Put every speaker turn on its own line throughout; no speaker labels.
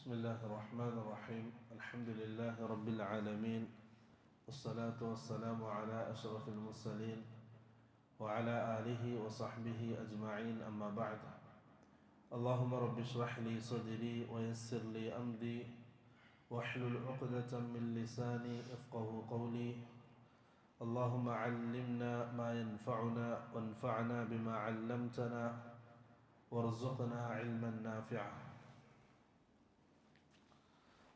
بسم الله الرحمن الرحيم. الحمد لله رب العالمين، والصلاة والسلام على أشرف المرسلين وعلى آله وصحبه أجمعين، أما بعد. اللهم رب اشرح لي صدري ويسر لي أمري واحلل عقدة من لساني يفقه قولي. اللهم علمنا ما ينفعنا وانفعنا بما علمتنا وارزقنا علما نافعا.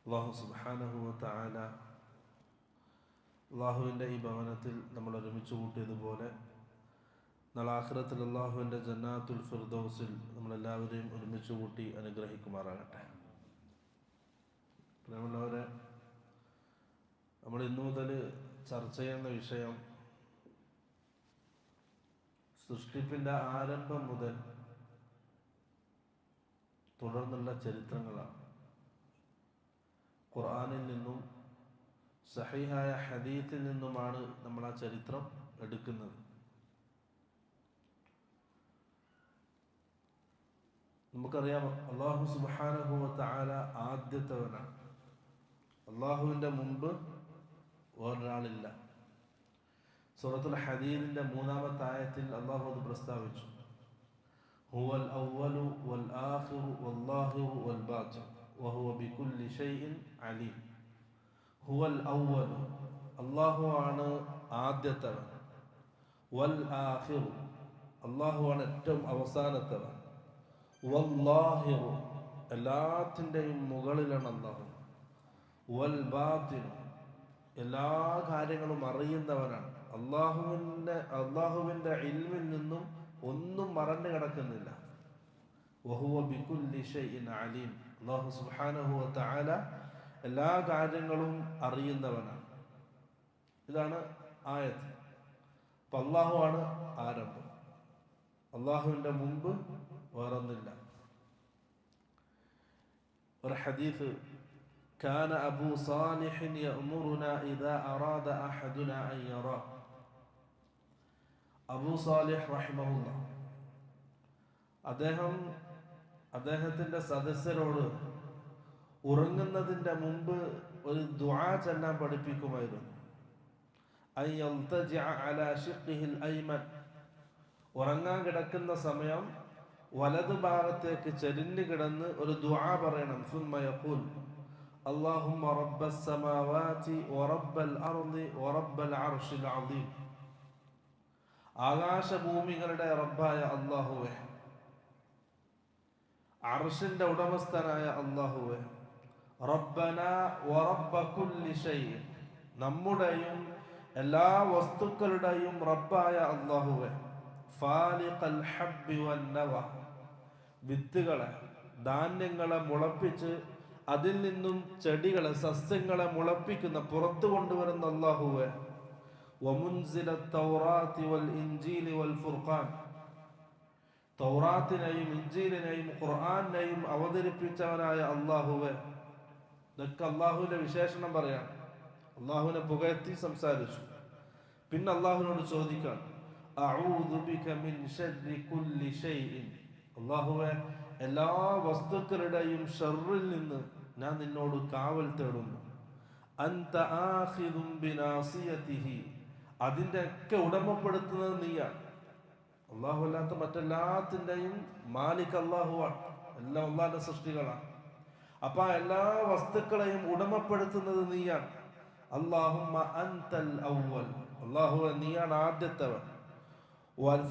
അള്ളാഹു സുബ്ഹാനഹു വ തആല അള്ളാഹുവിൻ്റെ ഈ ഭവനത്തിൽ നമ്മൾ ഒരുമിച്ച് കൂട്ടിയതുപോലെ നാളെ ആഖിറത്തിൽ അള്ളാഹുവിൻ്റെ ജന്നാത്തുൽ ഫിർദൗസിൽ നമ്മളെല്ലാവരെയും ഒരുമിച്ച് കൂട്ടി അനുഗ്രഹിക്കുമാറാകട്ടെ. പ്രിയമുള്ളവരെ, നമ്മൾ ഇന്നു മുതൽ ചർച്ച ചെയ്യുന്ന വിഷയം സൃഷ്ടിപ്പിൻ്റെ ആരംഭം മുതൽ തുടർന്നുള്ള ചരിത്രങ്ങളാണ്. ഖുർആനിൽ നിന്നും സഹീഹായ ഹദീത്തിൽ നിന്നുമാണ് നമ്മൾ ആ ചരിത്രം എടുക്കുന്നത്. നമുക്കറിയാം, അല്ലാഹു സുബ്ഹാനഹു വ തആല ആദ്യത്തവനാണ്. അല്ലാഹുവിൻ്റെ മുമ്പ് വേറൊരാളില്ല. സൂറത്തുൽ ഹദീദിന്റെ 3-ാമത്തെ ആയത്തിൽ അല്ലാഹു അത് പ്രസ്താവിച്ചു. ഹുവൽ അവ്വലു വൽ ആഖിറു വല്ലാഹിറു വൽ ബാത്തിൻ വഹുവ ബികുല്ലി ഷൈഇൻ അലീം. ഹുവൽ അവ്വലു, അല്ലാഹു ആണ് ആദ്യത്തവൻ. വൽ ആഖിറു, അല്ലാഹു ആണ് ഏറ്റവും അവസാനത്തവൻ. വല്ലാഹിറു, എല്ലാത്തിൻ്റെയും മുകളിലാണ് അല്ലാഹു. വൽ ബാത്തിൻ, എല്ലാ കാര്യങ്ങളും അറിയുന്നവനാണ്. അല്ലാഹുവിൻ്റെ ഇൽമിൽ നിന്നും ഒന്നും മറന്നു കിടക്കുന്നില്ല. വഹുവ ബികുല്ലി ഷൈഇൻ അലീം, അല്ലാഹു സുബ്ഹാനഹു വ തആല എല്ലാ കാര്യങ്ങളും അറിയുന്നവനാണ്. ഇതാണ് ആയത്ത്. അപ്പം അല്ലാഹു ആണ് ആരംഭം. അല്ലാഹുവിൻ്റെ മുമ്പ് വേറൊന്നില്ല. ഒരു ഹദീസ്, കാന അബൂ സാലിഹ് യഅ്മുറുനാ ഇദാ അറാദ അഹദുനാ അൻ യറാ. അബൂ സാലിഹ് റഹിമഹുല്ലാഹ് അദ്ദേഹത്തിൻ്റെ സദസ്യരോട് ഉറങ്ങുന്നതിൻ്റെ മുമ്പ് ഒരു ദുആ ചൊല്ലാൻ പഠിപ്പിക്കുമായിരുന്നു. അൻ യൽതജിഅ അലാ ശിഖ്ഹിൽ അയ്മൻ, ഉറങ്ങാൻ കിടക്കുന്ന സമയം വലതു ഭാഗത്തേക്ക് ചെരിഞ്ഞു കിടന്ന് ഒരു ദുആ പറയണം. സുമ്മ യഖൂൽ അല്ലാഹുമ്മ റബ്ബസ് സമാവാതി വറബ്ബൽ അർളി വറബ്ബൽ അർശിൽ അദീം. ആകാശഭൂമികളുടെ റബ്ബായ അല്ലാഹുവേ, അർശിന്റെ ഉടമസ്ഥനായ അല്ലാഹുവേ, റബ്ബനാ വറബ്ബ കുല്ലി ഷൈഇൻ, നമ്മുടെയും എല്ലാ വസ്തുക്കളുടെയും റബ്ബായ അല്ലാഹുവേ, ഫാലിഖൽ ഹബ്ബി വന്നവ, വിത്തുകളെ ധാന്യങ്ങളെ മുളപ്പിച്ച് അതിൽ നിന്നും ചെടികളെ സസ്യങ്ങളെ മുളപ്പിക്കുന്ന പുറത്തു കൊണ്ടുവരുന്ന അല്ലാഹുവേ, വമുൻസിലത് തൗറാത്തി വൽ ഇൻജീലി വൽ ഫുർഖാൻ, തൗറാത്തിനെയും ഇൻജീലിനെയും ഖുർആനെയും അവതരിപ്പിച്ചവനായ അല്ലാഹുവേ. ഇതൊക്കെ അല്ലാഹുവിന്റെ വിശേഷണം പറയാൻ അല്ലാഹുവിനെ പുകഴ്ത്തി സംസാരിച്ചു. പിന്നെ അല്ലാഹുവിനോട് ചോദിക്കാൻ, അഊദു ബിക മിൻ ശർരി കുല്ലി ഷൈഇൻ, അല്ലാഹുവേ, എല്ലാ വസ്തുക്കളുടെയും ഷർറിൽ നിന്ന് ഞാൻ നിന്നോട് കാവൽ തേടുന്നു. അൻത ആഖിദും ബിനാസിയതിഹി, അതിൻ്റെ ഒക്കെ ഉടമപ്പെടുത്തുന്നത് നീയാണ്. അല്ലാഹു അല്ലാത്ത മറ്റെല്ലാത്തിൻ്റെയും മാലിക് അല്ലാഹുവാണ്. എല്ലാം അല്ലാഹുവിന്റെ സൃഷ്ടികളാണ്. അപ്പൊ ആ എല്ലാ വസ്തുക്കളെയും ഉടമപ്പെടുത്തുന്നത് നീയാണ്. അല്ലാഹുമ്മ അൻതൽ അവ്വൽ, അല്ലാഹുവേ, നീയാണ് ആദ്യത്തവൻ.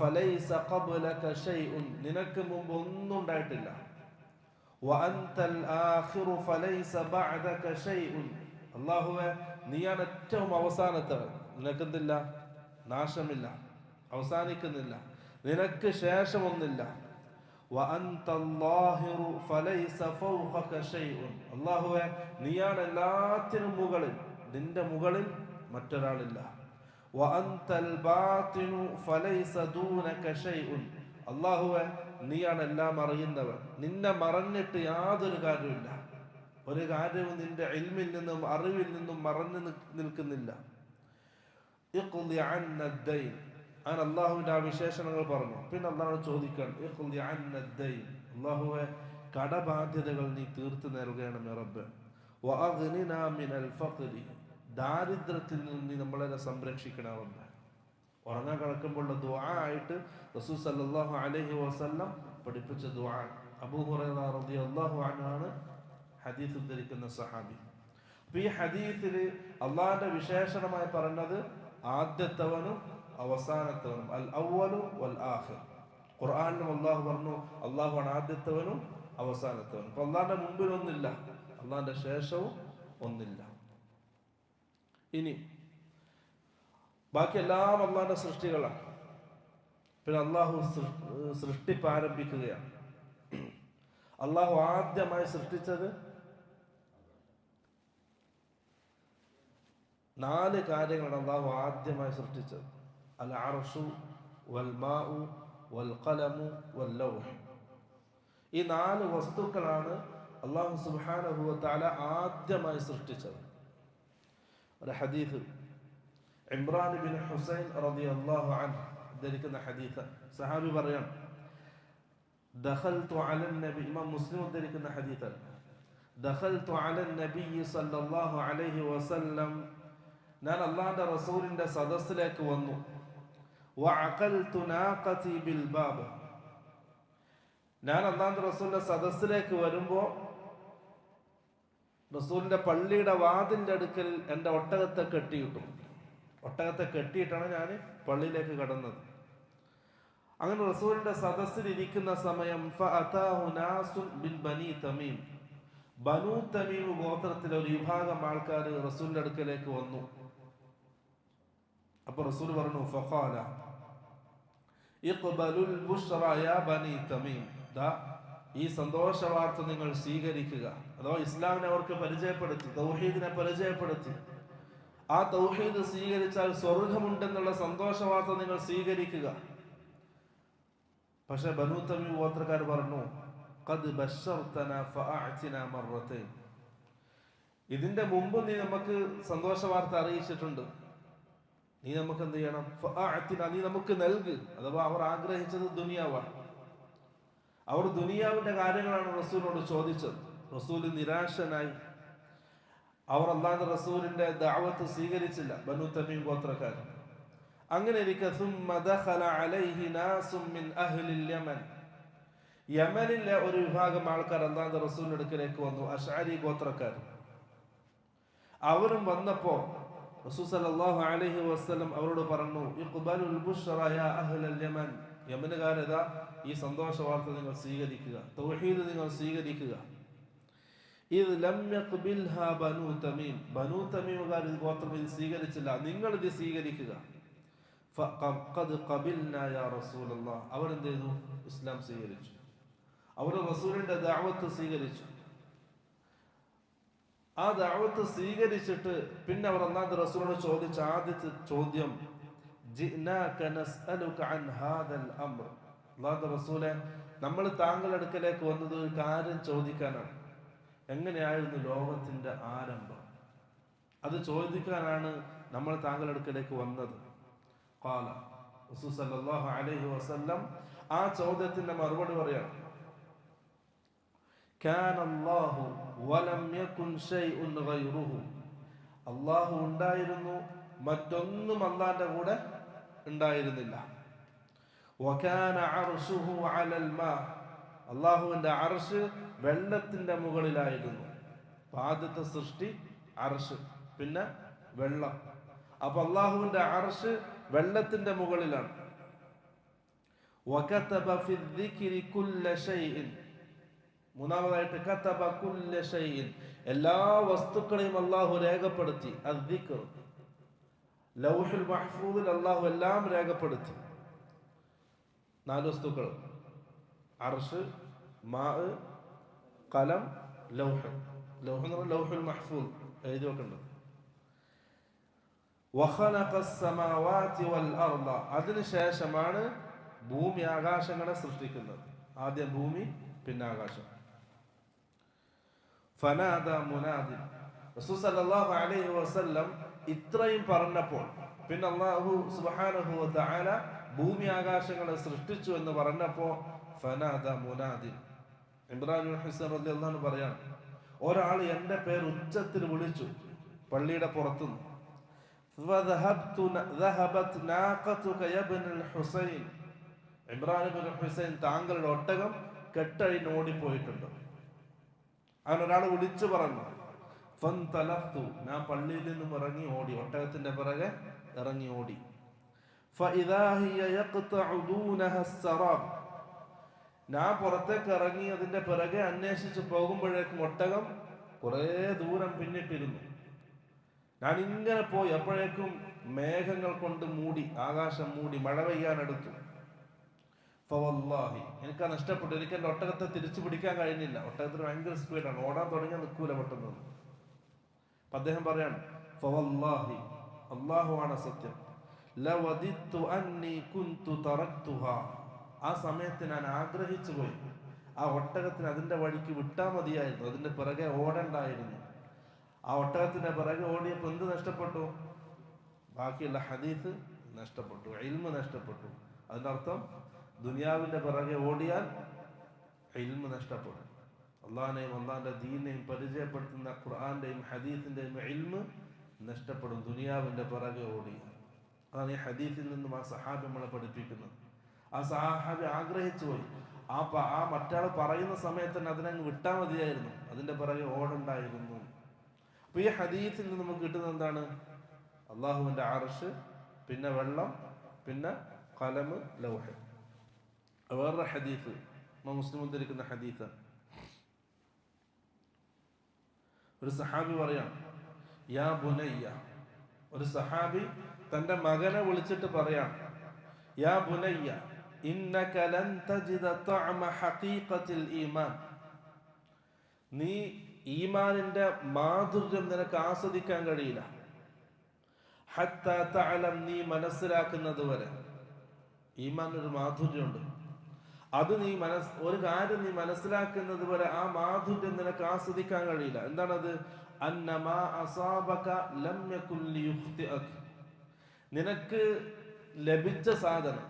ഫലൈസ ഖബ്ലക ഷൈഉൻ, നിനക്ക് മുമ്പ് ഒന്നും ഉണ്ടായിട്ടില്ല. വഅൻതൽ ആഖിറു ഫലൈസ ബഅദക ഷൈഉൻ, അല്ലാഹുവേ, നീയാണ് ഏറ്റവും അവസാനത്തവൻ. നിനക്കെന്തില്ല? നാശമില്ല, അവസാനിക്കുന്നില്ല. നിനക്ക് ശേഷമൊന്നില്ല. വഅൻതല്ലാഹിറു ഫലൈസ ഫൗഖക ഷൈഉൻ, അല്ലാഹുവേ, നീയാണ് എല്ലാത്തിനും മുകളിൽ, നിന്റെ മുകളിൽ മറ്റൊരാളില്ല. വഅൻതൽ ബാത്തിനു ഫലൈസ ദൂനക ഷൈഉൻ, അല്ലാഹുവേ, നീയാണ് എല്ലാം അറിയുന്നവൻ, നിന്നെ മറഞ്ഞിട്ട് യാതൊരു കാര്യമില്ല. ഒരു കാര്യവും നിന്റെ ഇൽമിൽ നിന്നും അറിവിൽ നിന്നും മറഞ്ഞു നിൽക്കുന്നില്ല. ഇഖ്ളി അന്നദ്ദൈൻ, അങ്ങനെ അള്ളാഹുവിന്റെ ആ വിശേഷണങ്ങൾ പറഞ്ഞു. പിന്നെ അള്ളാഹു ചോദിക്കാൻ, ഇഖ്ളി അന്നദ്ദൈൻ, അല്ലാഹുവേ, കടബാധ്യതകൾ നീ തീർത്തു നൽകണമേ റബ്ബ്. വഅഗ്നിനാ മിനൽ ഫഖ്രി, ദാരിദ്ര്യത്തിൽ നിന്ന് നീ നമ്മളെ സംരക്ഷിക്കണം റബ്ബ്. ഉറങ്ങാൻ കിടക്കുമ്പോൾ ദുആ ആയിട്ട് റസൂൽ സല്ലല്ലാഹു അലൈഹി വസല്ലം പഠിപ്പിച്ച ദുആ. അബൂ ഹുറൈറ റളിയല്ലാഹു അൻഹു ആണ് ഹദീസ് ഉദ്ധരിക്കുന്ന സഹാബി. അപ്പൊ ഈ ഹദീസിൽ അള്ളാഹിന്റെ വിശേഷണമായി പറഞ്ഞത് ആദ്യത്തവനും അവസാനത്തവനും, അൽ അവ്വലു വൽ ആഖിർ. ഖുർആനിലും അള്ളാഹു പറഞ്ഞു അള്ളാഹുവാണ് ആദ്യത്തവനും അവസാനത്തവനും. അപ്പൊ അള്ളാഹിന്റെ മുമ്പിൽ ഒന്നില്ല, അള്ളാഹിന്റെ ശേഷവും ഒന്നില്ല. ഇനി ബാക്കി എല്ലാം അള്ളാഹിന്റെ സൃഷ്ടികളാണ്. പിന്നെ അള്ളാഹു സൃഷ്ടിപ്പ് ആരംഭിക്കുകയാണ്. അള്ളാഹു ആദ്യമായി സൃഷ്ടിച്ചത് 4 കാര്യങ്ങളാണ്. അള്ളാഹു ആദ്യമായി സൃഷ്ടിച്ചത് അൽ അർശു വൽ മാഉ വൽ ഖലമു വൽ ലൗഹ്. ഈ 4 വസ്തുക്കളാണ് അള്ളാഹു സുബ്ഹാനഹു വ തആല ആദ്യമായി സൃഷ്ടിച്ചത്. ഒരു ഹദീസ് ഇമ്രാൻ ബിൻ ഹുസൈൻ റളിയല്ലാഹു അൻഹു ഉദ്ധരിക്കുന്ന ഹദീസ്. സഹാബി പറയാണ്, ദഖൽതു അലൻ നബി, ഇമാം മുസ്ലിം ഉദ്ധരിക്കുന്ന ഹദീസ്, ദഖൽതു അലൻ നബി സല്ലല്ലാഹു അലൈഹി വസല്ലം, ഞാൻ അല്ലാഹുവിന്റെ റസൂലിന്റെ സദസ്സിലേക്ക് വന്നു. വഅഖൽതു നാഖതി ബിൽ ബാബ്, ഞാൻ അല്ലാഹുവിന്റെ റസൂലിന്റെ സദസ്സിലേക്ക് വരുമ്പോൾ റസൂലിന്റെ പള്ളിയുടെ വാതിന്റെ അടുക്കൽ എൻ്റെ ഒട്ടകത്തെ കെട്ടിയിട്ടു. ഒട്ടകത്തെ കെട്ടിയിട്ടാണ് ഞാൻ പള്ളിയിലേക്ക് കടന്നത്. അങ്ങനെ റസൂലിന്റെ സദസ്സിൽ ഇരിക്കുന്ന സമയം ഫഅതാഹു നാസുൻ ബിൻ ബനി തമീം, ബനൂ തമീം ഗോത്രത്തിലെ ഒരു വിഭാഗം ആൾക്കാർ റസൂലിന്റെ അടുക്കലേക്ക് വന്നു. അപ്പൊ റസൂൽ പറഞ്ഞു, ഫഖാല ഇഖ്ബലുൽ ബുശ്റ യാ ബനി തമീം, ദാ ഈ സന്തോഷ വാർത്ത നിങ്ങൾ സ്വീകരിക്കുക. അഥവാ ഇസ്ലാമിനെ അവർക്ക് പരിചയപ്പെടുത്തി, തൗഹീദിനെ പരിചയപ്പെടുത്തി. ആ തൗഹീദ് സ്വീകരിച്ചാൽ സ്വർഗമുണ്ടെന്നുള്ള സന്തോഷ വാർത്ത നിങ്ങൾ സ്വീകരിക്കുക. പക്ഷെ ബനൂ തമീം ഗോത്രക്കാർ പറഞ്ഞു, ഖദ് ബശർതനാ ഫഅഅതിനാ മർറതൈൻ, ഇതിന്റെ മുമ്പ് നീ നമുക്ക് സന്തോഷ വാർത്ത അറിയിച്ചിട്ടുണ്ട്, നീ നമുക്ക് എന്ത് ചെയ്യണം, ഫഅഅതിനാ, നീ നമുക്ക് നൽക്. അഥവാ അവർ ആഗ്രഹിച്ചത് ദുനിയാവാണ്. അവർ ദുനിയാവിന്റെ കാര്യങ്ങളാണ് റസൂലിനോട് ചോദിച്ചത്. റസൂൽ നിരാശനായി. അവർ അല്ലാഹുവിന്റെ റസൂലിന്റെ ദഅവത്ത് സ്വീകരിച്ചില്ല, ബനൂ തമീം ഗോത്രക്കാർ. അങ്ങനെ ഇരിക്കെ ثم دخل عليه ناس من اهل اليمن, യമനിലെ ഒരു വിഭാഗം ആൾക്കാർ അല്ലാഹുവിന്റെ റസൂലിന്റെ അടുക്കലേക്ക് വന്നു, അശ്അരി ഗോത്രക്കാർ. അവരും വന്നപ്പോ റസൂൽ സല്ലല്ലാഹു അലൈഹി വസല്ലം അവരോട് പറഞ്ഞു, ഇഖ്ബലുൽ ബുശ്റ യാ അഹ്ലൽ യമൻ, യമനുകാരതാ ഈ സന്തോഷ വാർത്ത നിങ്ങൾ സ്വീകരിക്കുക, തൗഹീദ് നിങ്ങൾ സ്വീകരിക്കുക. ഇത് ലം യഖ്ബിൽഹാ ബനൂ തമീം, ബനൂ തമീമുകാർ ഇത് ഗോത്രം ഇത് സ്വീകരിച്ചില്ല, നിങ്ങൾ ഇത് സ്വീകരിക്കുക. ഫഖദ് ഖബിൽനാ യാ റസൂലല്ലാഹ്, അവർ എന്ത് ചെയ്തു, ഇസ്ലാം സ്വീകരിച്ചു. അവർ റസൂലിന്റെ ദഅവത്ത് സ്വീകരിച്ചു. ആ ദഅവത്ത് സ്വീകരിച്ചിട്ട് പിന്നെ അവർ അല്ലാഹുവിന്റെ റസൂലിനോട് ചോദിച്ച ആദ്യത്തെ ചോദ്യം, ജിനാക നസ്അലുക അൻ ഹാദൽ അംർ, അല്ലാഹുവിന്റെ റസൂലേ, നമ്മൾ താങ്കളുടെ അടുക്കലേക്ക് വന്നത് ഒരു കാര്യം ചോദിക്കാനാണ്. എങ്ങനെയായിരുന്നു ലോകത്തിന്റെ ആരംഭം, അത് ചോദിക്കാനാണ് നമ്മൾ താങ്കളുടെ അടുക്കലേക്ക് വന്നത്. ഖാല, റസൂൽ സല്ലല്ലാഹു അലൈഹി വസല്ലം ആ ചോദ്യത്തിന്റെ മറുപടി പറയാണ്, കാന അല്ലാഹു വലം യകുൻ ശൈഉൻ ഗൈറുഹു, അല്ലാഹു ഉണ്ടായിരുന്നു, മറ്റൊന്നും അല്ലാഹുവിന്റെ കൂടെ ഉണ്ടായിരുന്നില്ല. വകാന അർശുഹു അലൽ മാ, അല്ലാഹുവിന്റെ അർശ് വെള്ളത്തിന്റെ മുകളിലായിരുന്നു. ആദ്യത്തെ സൃഷ്ടി അർശ്, പിന്നെ വെള്ളം. അപ്പൊ അല്ലാഹുവിന്റെ അർശ് വെള്ളത്തിന്റെ മുകളിലാണ്. വകതബ ഫി الذിക്രി കുല്ല ശൈഇൻ, മൂന്നാമതായിട്ട് കതബ കുല്ല ശൈഇൻ, എല്ലാ വസ്തുക്കളെയും അല്ലാഹു രേഖപ്പെടുത്തി. അദ്ദിക്ർ, ലൗഹുൽ മഹ്ഫൂദിൽ അല്ലാഹു എല്ലാം രേഖപ്പെടുത്തി. 4 വസ്തുക്കൾ, അർശ്, മാ, ഖലം, ലൗഹ്. ലൗഹ് എന്ന് പറഞ്ഞാൽ ലൗഹുൽ മഹ്ഫൂദ് എഴുതി വെക്കേണ്ടത്. വഖലഖ അസ്സമാവാതി വൽ അർള, അതിനുശേഷമാണ് ഭൂമി ആകാശങ്ങളെ സൃഷ്ടിക്കുന്നത്. ആദ്യം ഭൂമി, പിന്നെ ആകാശം. ഫനാദ മുനാദിൻ, റസൂൽ സല്ലല്ലാഹു അലൈഹി വസല്ലം ഇത്രയും പറഞ്ഞപ്പോൾ പിന്നെ അല്ലാഹു സുബ്ഹാനഹു വ തആല ഭൂമി ആകാശങ്ങളെ സൃഷ്ടിച്ചു എന്ന് പറഞ്ഞപ്പോൾ ഫനാദ മുനാദിൻ, ഇമ്രാൻ ഇബ്നു ഹുസൈൻ റളിയല്ലാഹു അൻഹു പറയാണ്, ഒരാൾ എൻ്റെ പേര് ഉച്ചത്തിൽ വിളിച്ചു പള്ളിയുടെ പുറത്തുനിന്ന്. ഇമ്രാൻ ഇബ്നു ഹുസൈൻ, താങ്കളുടെ ഒട്ടകം കെട്ടഴിഞ്ഞ് ഓടിപ്പോയിട്ടുണ്ട്. അങ്ങനെ ഒരാൾ വിളിച്ചു പറഞ്ഞു. ഫന്തലഖ്തു, ഞാൻ പള്ളിയിൽ നിന്നും ഇറങ്ങി ഓടി, ഒട്ടകത്തിന്റെ പിറകെ ഇറങ്ങി ഓടി. ഫഇദാ ഹിയ യഖ്തഉ ദൂനഹ അസ്സറാബ്, ഞാൻ പുറത്തേക്ക് ഇറങ്ങി അതിന്റെ പിറകെ അന്വേഷിച്ച് പോകുമ്പോഴേക്കും ഒട്ടകം കുറേ ദൂരം പിന്നിട്ടിരുന്നു. ഞാൻ ഇങ്ങനെ പോയി, അപ്പോഴേക്കും മേഘങ്ങൾ കൊണ്ട് മൂടി, ആകാശം മൂടി, മഴ പെയ്യാനെടുത്തു. ഫവല്ലാഹി, എനിക്ക് നഷ്ടപ്പെട്ടു. എനിക്ക് എൻ്റെ ഒട്ടകത്തെ തിരിച്ചു പിടിക്കാൻ കഴിഞ്ഞില്ല. ഒട്ടകത്തിന് ഭയങ്കര സ്പീഡാണ്, ഓടാൻ തുടങ്ങിയാൽ നിൽക്കൂല പെട്ടെന്ന്. അപ്പൊ അദ്ദേഹം പറയാണ്, ഫവല്ലാഹി, അല്ലാഹുവാണ് സത്യം, ലവദിത്തു അന്നി കുന്തു തറക്തുഹാ, ആ സമയത്ത് ഞാൻ ആഗ്രഹിച്ചു പോയി ആ ഒട്ടകത്തിന് അതിന്റെ വഴിക്ക് വിട്ടാ മതിയായിരുന്നു, അതിന്റെ പിറകെ ഓടണ്ടായിരുന്നു. ആ ഒട്ടകത്തിന്റെ പിറകെ ഓടിയപ്പോൾ എന്ത് നഷ്ടപ്പെട്ടു? ബാക്കിയുള്ള ഹദീസ് നഷ്ടപ്പെട്ടു, ഇൽമ് നഷ്ടപ്പെട്ടു. അതിന്റെ അർത്ഥം ദുനിയാവിന്റെ പിറകെ ഓടിയാൽ ഇൽമ് നഷ്ടപ്പെടും. അള്ളാഹിനെയും അള്ളാഹിന്റെ ദീനെയും പരിചയപ്പെടുത്തുന്ന ഖുർആന്റെയും ഹദീസിന്റെയും ഇൽമ് നഷ്ടപ്പെടും ദുനിയാവിന്റെ പിറകെ ഓടിയാൽ. അതാണ് ഈ ഹദീസിൽ നിന്നും ആ സഹാബി നമ്മളെ പഠിപ്പിക്കുന്നത്. ആ സഹാബി ആഗ്രഹിച്ചു പോയി, ആ മറ്റാൾ പറയുന്ന സമയത്ത് തന്നെ അതിനങ്ങ് വിട്ടാൽ മതിയായിരുന്നു, അതിന്റെ പിറകെ ഓടണ്ടായിരുന്നു. അപ്പൊ ഈ ഹദീസിൽ നിന്ന് നമുക്ക് കിട്ടുന്നത് എന്താണ്? അള്ളാഹുവിന്റെ അർശ്, പിന്നെ വെള്ളം, പിന്നെ ഖലം, ലൗഹ്. വേറൊരു ഹദീസ് മുസ്ലിം ഉദ്ധരിക്കുന്ന ഹദീസ്, ഒരു സഹാബി പറയാം, യാ ബുനയ്യ, ഒരു സഹാബി തന്റെ മകനെ വിളിച്ചിട്ട് പറയാം, യാ ബുനയ്യ ഇന്നക ലൻ തജിദ തഅമ ഹഖീഖത്തിൽ ഈമാൻ, നീ ഈമാനിന്റെ മാധുര്യം നിനക്ക് ആസ്വദിക്കാൻ കഴിയില്ല. ഹത്താ തഅലം, നീ മനസ്സിലാക്കുന്നത് വരെ. ഈമാനൊരു മാധുര്യമുണ്ട്, അത് നീ ഒരു കാര്യം നീ മനസ്സിലാക്കുന്നത് വരെ ആ മാധുര്യം നിനക്ക് ആസ്വദിക്കാൻ കഴിയില്ല. എന്താണത്? അന്നമാ അസാബക ലം യകുൻ ലിയുഖ്തിഅക, നിനക്ക് ലഭിച്ച സാധനം,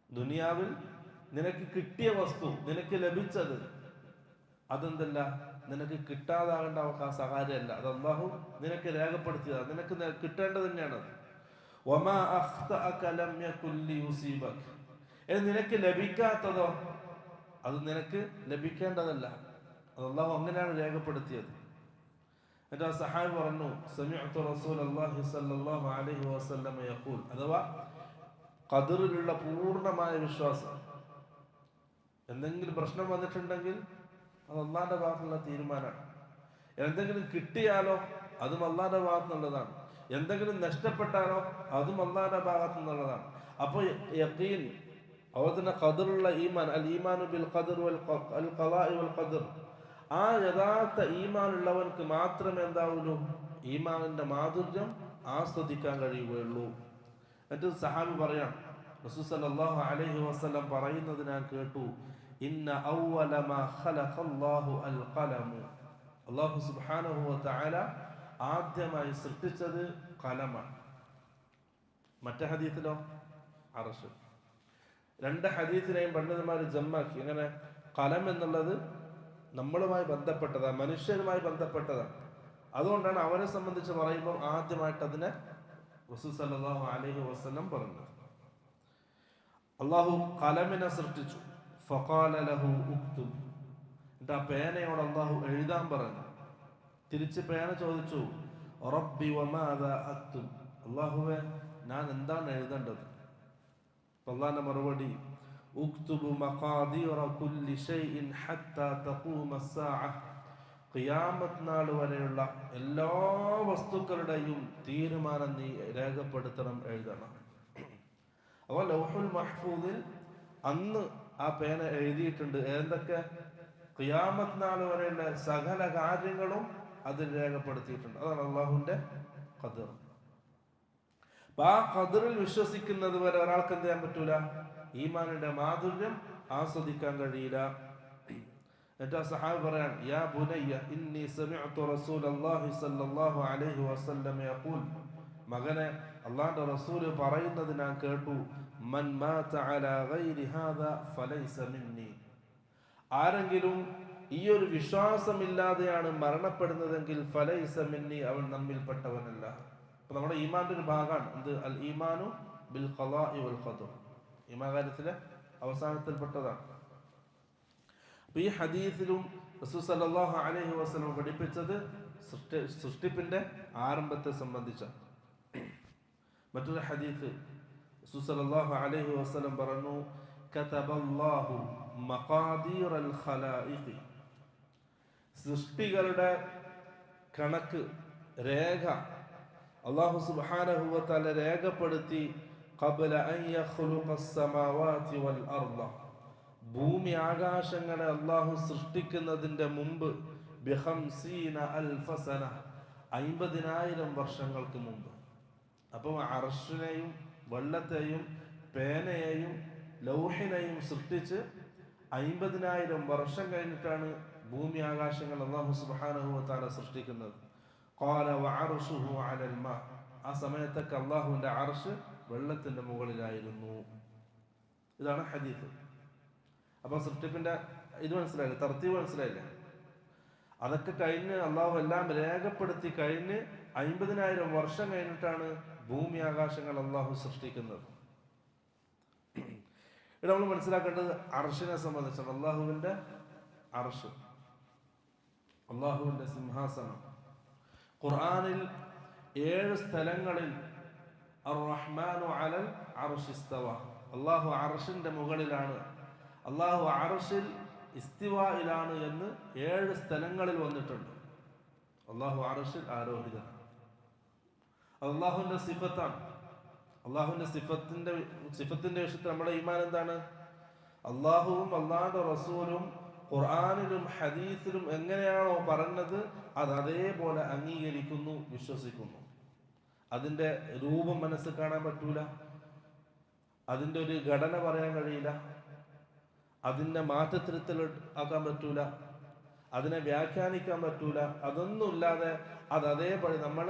ദുനിയാവിൽ നിനക്ക് കിട്ടിയ വസ്തു, നിനക്ക് ലഭിച്ചത്, അതെന്തല്ല, നിനക്ക് കിട്ടാതാകേണ്ട സാഹചര്യമല്ല, അത് അല്ലാഹു നിനക്ക് രേഖപ്പെടുത്തിയതാണ്, നിനക്ക് കിട്ടേണ്ടത് തന്നെയാണ്. വമാ അഖ്തഅക ലം യകുൻ ലിയുസീബക, നിനക്ക് ലഭിക്കാത്തതോ അത് നിനക്ക് ലഭിക്കേണ്ടതല്ല, അത് അല്ലാഹു അങ്ങനെയാണ് രേഖപ്പെടുത്തിയത്. എന്നിട്ട് ആ സഹാബി പറഞ്ഞു, സമിഅ്തു റസൂലല്ലാഹി സ്വല്ലല്ലാഹു അലൈഹി വസല്ലം യഖൂൽ, അഥവാ ഖദറിലുള്ള പൂർണ്ണമായ വിശ്വാസം. എന്തെങ്കിലും പ്രശ്നം വന്നിട്ടുണ്ടെങ്കിൽ അത് അല്ലാഹുവിന്റെ ഭാഗത്തുള്ള തീരുമാനമാണ്. എന്തെങ്കിലും കിട്ടിയാലോ അതും അല്ലാഹുവിന്റെ ഭാഗത്തുനിന്നുള്ളതാണ്. എന്തെങ്കിലും നഷ്ടപ്പെട്ടാലോ അതും അല്ലാഹുവിന്റെ ഭാഗത്തുനിന്നുള്ളതാണ്. അപ്പോൾ യഖീൻ, അതുപോലെ തന്നെ ഖദറുള്ള ഈമാൻ, അൽ ഈമാനു ബിൽ ഖദർ വൽ ഖളാഇ വൽ ഖദർ, ആ യഥാർത്ഥ ഈമാൻ ഉള്ളവർക്ക് മാത്രമേ എന്താവുള്ളൂ, ഈമാനിന്റെ മാധുര്യം ആസ്വദിക്കാൻ കഴിയുകയുള്ളൂ. എന്നിട്ട് സഹാബി പറയാം, റസൂൽ സല്ലല്ലാഹു അലൈഹി വസല്ലം പറയുന്നത് ഞാൻ കേട്ടു, ഇന്ന അവ്വല മാ ഖലഖല്ലാഹു അൽ ഖലം, അല്ലാഹു സുബ്ഹാനഹു വ തആല ആദ്യമായി സൃഷ്ടിച്ചത് ഖലമാണ്. മറ്റേ ഹദീസിലോ അർശ്. രണ്ട് ഹദീസിനെയും പണ്ഡിതന്മാർ ജമ്മാക്കി. അങ്ങനെ ഖലം എന്നുള്ളത് നമ്മളുമായി ബന്ധപ്പെട്ടതാണ്, മനുഷ്യരുമായി ബന്ധപ്പെട്ടതാണ്. അതുകൊണ്ടാണ് അവരെ സംബന്ധിച്ച് പറയുമ്പോൾ ആദ്യമായിട്ട് അതിനെ റസൂൽ സല്ലല്ലാഹു അലൈഹി വസല്ലം പറഞ്ഞു. അല്ലാഹു ഖലമിനെ സൃഷ്ടിച്ചു. ഫഖാല ലഹു ഉക്തുബ്, എന്നിട്ട് ആ പേനയോട് അല്ലാഹു എഴുതാൻ പറഞ്ഞു. തിരിച്ച് പേന ചോദിച്ചു, റബ്ബി വമാദാ അക്തുബ്, അല്ലാഹുവേ ഞാൻ എന്താണ് എഴുതേണ്ടത്? അല്ലാഹുവിന്റെ മറുപടി, ഉക്തുബു മഖാദീറ കുല്ലി ഷൈഇൻ ഹത്താ തഖൂമ അസ്സാഅ, ഖിയാമത്ത് നാൾ വരെയുള്ള എല്ലാ വസ്തുക്കളുടെയും തീരുമാനം നീ രേഖപ്പെടുത്തണം, എഴുതണം. അപ്പോൾ ലൗഹുൽ മഹ്ഫൂദിൽ അന്ന് ആ പേന എഴുതിയിട്ടുണ്ട് എന്തൊക്കെ? ഖിയാമത്ത് നാൾ വരെയുള്ള സകല കാര്യങ്ങളും അതിൽ രേഖപ്പെടുത്തിയിട്ടുണ്ട്. അതാണ് അല്ലാഹുവിന്റെ ഖദർ. ആ ഖദറിൽ വിശ്വസിക്കുന്നത് വരെ ഒരാൾക്ക് എന്ത് ചെയ്യാൻ പറ്റൂല? ഈമാനിന്റെ മാധുര്യം ആസ്വദിക്കാൻ കഴിയില്ല. എന്നിട്ട് ആ സഹാബി പറയാൻ, യാ ബുനയ്യ ഇന്നി സമിഅ്തു റസൂലല്ലാഹി സ്വല്ലല്ലാഹു അലൈഹി വസല്ലം യഖൂൽ, മകനെ അല്ലാഹുവിന്റെ റസൂൽ പറയുന്നത് ഞാൻ കേട്ടു, മൻ മാത അലാ ഗൈരി ഹാദാ ഫലൈസ മിന്നി, ആരെങ്കിലും ഈ ഒരു വിശ്വാസമില്ലാതെയാണ് മരണപ്പെടുന്നതെങ്കിൽ ഫലൈസ മിന്നി, അവൻ നമ്മിൽപ്പെട്ടവനല്ല. അപ്പൊ നമ്മുടെ ഈമാന്റെ ഒരു ഭാഗമാണ് എന്ത്? അൽ ഈമാനു ബിൽ ഖളാഇ വൽ ഖദർ. ഈമാൻ കാര്യത്തിലെ അവസാനത്തിൽപ്പെട്ടതാണ്. അപ്പൊ ഈ ഹദീസിലും റസൂൽ സല്ലല്ലാഹു അലൈഹി വസല്ലം പഠിപ്പിച്ചത് സൃഷ്ടിപ്പിന്റെ ആരംഭത്തെ സംബന്ധിച്ച. മറ്റൊരു ഹദീസ് റസൂൽ സല്ലല്ലാഹു അലൈഹി വസല്ലം പറഞ്ഞു, കതബല്ലാഹു മഖാദീറൽ ഖലായിഖി, സൃഷ്ടികളുടെ കണക്ക്, രേഖ അല്ലാഹു സുബ്ഹാനഹു വ തആല രേഖപ്പെടുത്തി. ഖബ്ല അൻ യഖ്ലുഖസ് സമാവാതി വൽ അർള, ഭൂമി ആകാശങ്ങളെ അല്ലാഹു സൃഷ്ടിക്കുന്നതിന്റെ മുമ്പ്, ബിഖംസീന അൽഫ സന, 50,000 വർഷങ്ങൾക്ക് മുമ്പ്. അപ്പം അർശിനെയും വെള്ളത്തെയും പേനയെയും ലൗഹിനെയും സൃഷ്ടിച്ച് 50,000 വർഷം കഴിഞ്ഞിട്ടാണ് ഭൂമി ആകാശങ്ങൾ അല്ലാഹു സുബ്ഹാനഹു വ തആല സൃഷ്ടിക്കുന്നത്. ഖാല വഅർശുഹു അലൽ മാ, ആ സമയത്തൊക്കെ അല്ലാഹുവിന്റെ അർശ് വെള്ളത്തിന്റെ മുകളിലായിരുന്നു. ഇതാണ് ഹദീസ്. അപ്പൊ സൃഷ്ടിപ്പിന്റെ ഇത് മനസ്സിലായില്ലേ? തർത്തീബ് മനസ്സിലായില്ലേ? അതൊക്കെ കഴിഞ്ഞ് അല്ലാഹു എല്ലാം രേഖപ്പെടുത്തി കഴിഞ്ഞ് 50,000 വർഷം കഴിഞ്ഞിട്ടാണ് ഭൂമി ആകാശങ്ങൾ അല്ലാഹു സൃഷ്ടിക്കുന്നത്. ഇവിടെ നമ്മൾ മനസ്സിലാക്കേണ്ടത് അർശിനെ സംബന്ധിച്ചാണ്. അല്ലാഹുവിന്റെ അർശ്, അല്ലാഹുവിന്റെ സിംഹാസനം. ഖുർആനിൽ 7 സ്ഥലങ്ങളിൽ അർ-റഹ്മാനു അലൽ അർശി ഇസ്തവ, അല്ലാഹു അർശിന്റെ മുകളിലാണ്, അല്ലാഹു അർശിൽ ഇസ്തിവായിലാണ് എന്ന് 7 സ്ഥലങ്ങളിൽ വന്നിട്ടുണ്ട്. അല്ലാഹു അർശിൽ ആരോഹിതനാണ്. അത് അല്ലാഹുവിന്റെ സിഫത്താണ്. അല്ലാഹുവിന്റെ സിഫത്തിന്റെ വിഷയത്തിൽ നമ്മുടെ ഈമാൻ എന്താണ്? അല്ലാഹുവും അല്ലാഹുവിന്റെ റസൂലും ഖുർആനിലും ഹദീസിലും എങ്ങനെയാണോ പറഞ്ഞത് അത് അതേപോലെ അംഗീകരിക്കുന്നു, വിശ്വസിക്കുന്നു. അതിന്റെ രൂപം മനസ്സിൽ കാണാൻ പറ്റൂല, അതിന്റെ ഒരു ഘടന പറയാൻ കഴിയില്ല, അതിന്റെ മാറ്റത്തിരുത്തൽ ആക്കാൻ പറ്റൂല, അതിനെ വ്യാഖ്യാനിക്കാൻ പറ്റൂല. അതൊന്നുമില്ലാതെ അത് അതേപടി നമ്മൾ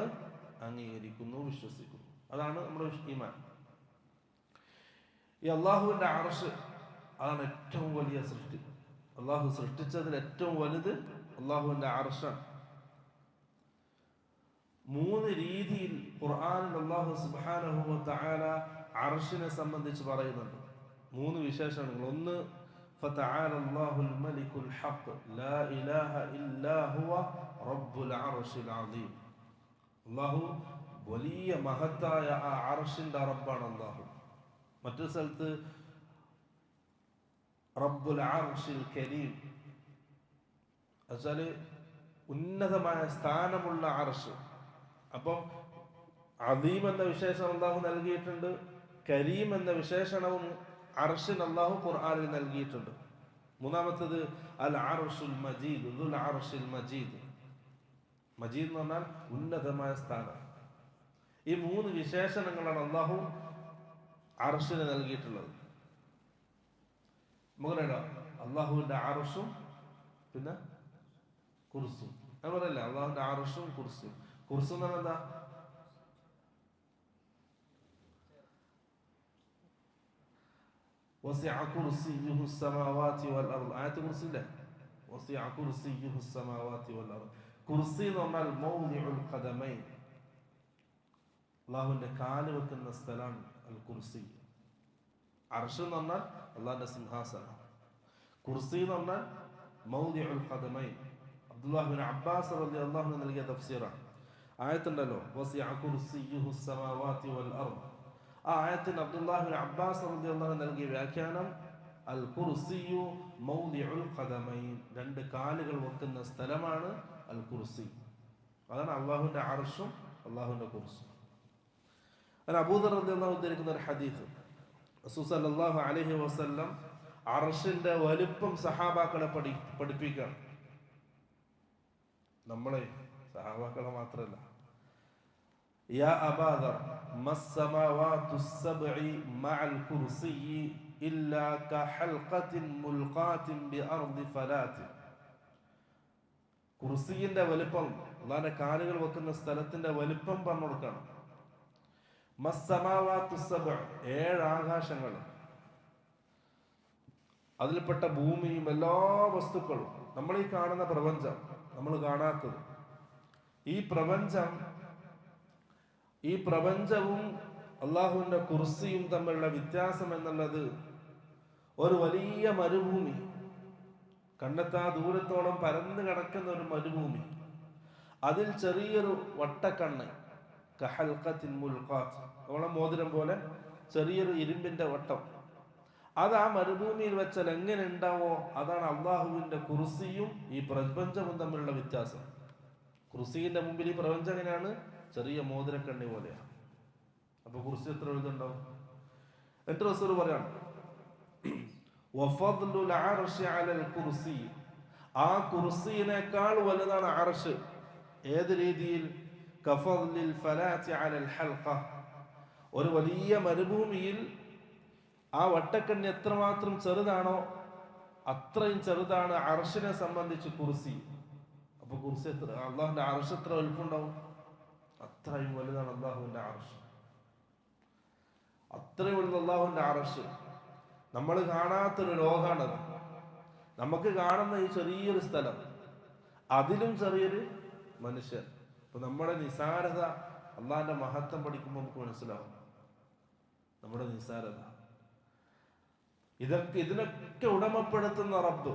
അംഗീകരിക്കുന്നു, വിശ്വസിക്കുന്നു. അതാണ് നമ്മുടെ ഈമാൻ. ഈ അള്ളാഹുവിന്റെ അർശ്, അതാണ് ഏറ്റവും വലിയ സൃഷ്ടി. അള്ളാഹു സൃഷ്ടിച്ചതിൽ ഏറ്റവും വലുത് അള്ളാഹുവിന്റെ അർശാണ്. 3 രീതിയിൽ ഖുർആനിൽ അല്ലാഹു സുബ്ഹാനഹു വ തആല അർശിനെ സംബന്ധിച്ച് പറയുന്നുണ്ട്. 3 വിശേഷണങ്ങൾ. ഒന്ന്, ഫതആല അല്ലാഹുൽ മലിക്കുൽ ഹഖ് ലാ ഇലാഹ ഇല്ലാ ഹുവ റബ്ബുൽ അർശിൽ അദീം. അല്ലാഹു വലിയ മഹത്തായ ആ അർശിന്റെ റബ്ബാണ് അല്ലാഹു. മറ്റൊരു സ്ഥലത്ത് റബ്ബുൽ അർശിൽ കരീം, എന്നുവെച്ചാൽ ഉന്നതമായ സ്ഥാനമുള്ള അർശ്. അപ്പം അദീം എന്ന വിശേഷണം അല്ലാഹു നൽകിയിട്ടുണ്ട്, കരീം എന്ന വിശേഷണവും അർശിന് അല്ലാഹു ഖുർആനിൽ നൽകിയിട്ടുണ്ട്. മൂന്നാമത്തേത് അൽ അർശുൽ മജീദ്, ദുൽ അർശിൽ മജീദ്. മജീദ് എന്ന് പറഞ്ഞാൽ ഉന്നതമായ സ്ഥാനം. ഈ 3 വിശേഷണങ്ങളാണ് അല്ലാഹു അർശിന് നൽകിയിട്ടുള്ളത്. നമുക്കറിയാം അല്ലാഹുവിന്റെ അർശും പിന്നെ കുർസിയും. ഞാൻ പറയല്ലേ, അല്ലാഹുവിന്റെ അർശും കുർസിയും. കുർസി എന്ന് പറഞ്ഞാൽ എന്താ? വസിഅ കുർസിയ്യുഹു സ്സമാവാതി വൽ അർദ്. ആയത്ത് കുർസിയില്ലേ? വസിഅ കുർസിയ്യുഹു സ്സമാവാതി വൽ അർദ്. കുർസി എന്ന് പറഞ്ഞാൽ മൗദിഉൽ ഖദമൈൻ, അല്ലാഹുവിന്റെ കാല് വെക്കുന്ന സ്ഥലമാണ് അൽ കുർസി. അർശ് എന്ന് പറഞ്ഞാൽ അല്ലാഹുവിന്റെ സിംഹാസനം. കുർസി എന്ന് പറഞ്ഞാൽ മൗദിഉൽ ഖദമൈൻ. അബ്ദുല്ലാഹ് ബിൻ അബ്ബാസ് റളിയല്ലാഹു അൻഹു നൽകിയ തഫ്സീറാണ്. ആയത്തുണ്ടല്ലോ വസിഅ കുർസിയ്യുഹു സ്സമാവാതി വൽ അർദ്. ആ ആയത്തിന് അബ്ദുല്ലാഹ് ബിൻ അബ്ബാസ് റളിയല്ലാഹു അൻഹു നൽകിയ വ്യാഖ്യാനം അൽ കുർസിയു മൗദിഉൽ ഖദമൈൻ, 2 കാലുകൾ വെക്കുന്ന സ്ഥലമാണ് അൽ കുർസി. അതാണ് അല്ലാഹുവിന്റെ അർശും അല്ലാഹുവിന്റെ കുർസിയും. അബൂദർ റളിയല്ലാഹു അൻഹു ഉദ്ധരിക്കുന്ന ഒരു ഹദീസ്, റസൂൽ സല്ലല്ലാഹു അലൈഹി വസല്ലം അർശിന്റെ വലുപ്പം സഹാബാക്കളെ പഠിപ്പിക്കുകയാണ്. നമ്മളെ സഹാബാക്കളെ മാത്രമല്ല. യാ അബാദർ മസ്സമാവാതു السبع مع الكرسي إلا كحلقة ملقاة بأرض فلات. കുർസിയുടെ വലുപ്പം, അല്ലാഹുവിന്റെ കാലുകൾ വെക്കുന്ന സ്ഥലത്തിന്റെ വലുപ്പം പറഞ്ഞു കൊടുക്കണം. മസ്സമാവാതു السبع, 7 ആകാശങ്ങൾ. അതിൽപ്പെട്ട ഭൂമിയും എല്ലാ വസ്തുക്കളും, നമ്മൾ ഈ കാണുന്ന പ്രപഞ്ചം, നമ്മൾ കാണാത്തത്, ഈ പ്രപഞ്ചവും അള്ളാഹുവിന്റെ കുർസിയും തമ്മിലുള്ള വ്യത്യാസം എന്നുള്ളത് ഒരു വലിയ മരുഭൂമി, കണ്ടെത്താ ദൂരത്തോളം പരന്നു കിടക്കുന്ന ഒരു മരുഭൂമി, അതിൽ ചെറിയൊരു വട്ടക്കണ്ണ്, കഹൽഖത്തിൻ മുൽഖാത്ത്, ഓളം മോതിരം പോലെ ചെറിയൊരു ഇരുമ്പിന്റെ വട്ടം, അത് ആ മരുഭൂമിയിൽ വെച്ചാൽ എങ്ങനെ ഉണ്ടാവോ അതാണ് അള്ളാഹുവിന്റെ കുർസിയും ഈ പ്രപഞ്ചവും തമ്മിലുള്ള വ്യത്യാസം. കുർസിന്റെ മുമ്പിൽ ഈ പ്രപഞ്ചം എങ്ങനെയാണ്? ചെറിയ മോതിരക്കണ്ണി പോലെയാണ്. അപ്പൊ കുർസി എത്ര എഴുതുണ്ടാവും? എന്നിട്ട് റസൂൽ പറയാണ്, ആ കുർസിയിനേക്കാൾ വലുതാണ് അർശ്. ഏത് രീതിയിൽ? ഒരു വലിയ മരുഭൂമിയിൽ ആ വട്ടക്കണ്ണി എത്രമാത്രം ചെറുതാണോ അത്രയും ചെറുതാണ് അർശിനെ സംബന്ധിച്ച് കുർസി. അപ്പൊ കുർസി എത്ര, അള്ളാഹുന്റെ അർശ് എത്ര വലുപ്പുണ്ടാവും? അത്രയും വലുതാണ് അള്ളാഹുവിന്റെ അർശ്. അത്രയും വലുത് അള്ളാഹുവിന്റെ അർശ്. നമ്മൾ കാണാത്തൊരു ലോകാണത്. നമുക്ക് കാണുന്ന ഈ ചെറിയൊരു സ്ഥലം, അതിലും ചെറിയൊരു മനുഷ്യൻ. അപ്പൊ നമ്മുടെ നിസാരത അള്ളാഹിന്റെ മഹത്വം പഠിക്കുമ്പോൾ നമുക്ക് മനസ്സിലാവും. നമ്മുടെ നിസാരത, ഇതിനൊക്കെ ഉടമപ്പെടുത്തുന്ന റബ്ബ്,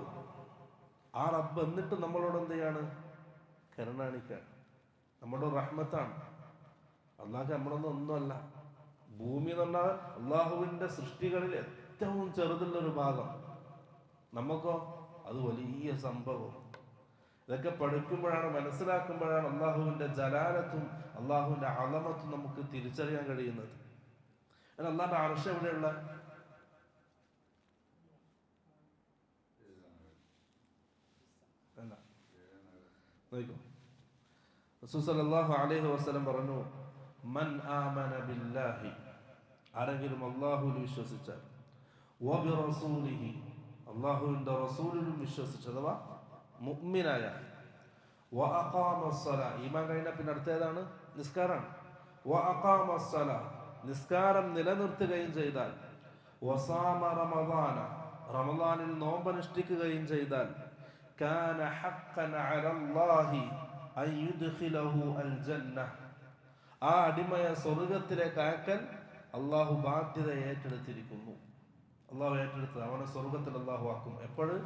ആ റബ്ബ് എന്നിട്ട് നമ്മളോട് എന്ത് ചെയ്യാണ്? കരുണാണിക്കാണ്, നമ്മുടെ റഹ്മത്താണ്. അള്ളാഹ് നമ്മളൊന്നും ഒന്നുമല്ല. ഭൂമി എന്ന് പറഞ്ഞാൽ അള്ളാഹുവിന്റെ സൃഷ്ടികളിൽ ഏറ്റവും ചെറുതുള്ളൊരു ഭാഗം. നമുക്കോ അത് വലിയ സംഭവം. ഇതൊക്കെ പഠിക്കുമ്പോഴാണ്, മനസ്സിലാക്കുമ്പോഴാണ് അള്ളാഹുവിന്റെ ജലാലത്തും അള്ളാഹുവിന്റെ അളമത്തും നമുക്ക് തിരിച്ചറിയാൻ കഴിയുന്നത്. അള്ളാഹുന്റെ അർശ് എവിടെയുള്ള? റസൂൽ സല്ലല്ലാഹു അലൈഹി വസല്ലം പറഞ്ഞു, മൻ ആമന ബില്ലാഹി, ആരെങ്കിലും അല്ലാഹുവിൽ വിശ്വസിച്ചാൽ, വബിറസൂലിഹി, അല്ലാഹുവിന്റെ റസൂലിലും വിശ്വസിച്ചു, അഥവാ മുഅ്മിനായ, വഅഖാമസ്സലാ, ഈമാൻ കഴിഞ്ഞ പിന്നെ അടുത്തേതാണ്? നിസ്കാരമാണ്. വഅഖാമസ്സലാ, നിസ്കാരം നിലനിർത്തുകയും ചെയ്താൽ, വസാമ റമദാന, റമദാനിൽ നോമ്പനുഷ്ഠിക്കുകയും ചെയ്താൽ, കാന ഹഖ്ഖൻ അലല്ലാഹി അൻ യുദ്ഖിലഹു അൽ ജന്നഹ്, ആ അടിമയെ സ്വർഗത്തിലേക്ക് അയക്കൽ അള്ളാഹു ബാധ്യത ഏറ്റെടുത്തിരിക്കുന്നു. അള്ളാഹു ഏറ്റെടുത്തത്, അവനെ സ്വർഗത്തിൽ അള്ളാഹു ആക്കും. എപ്പോഴും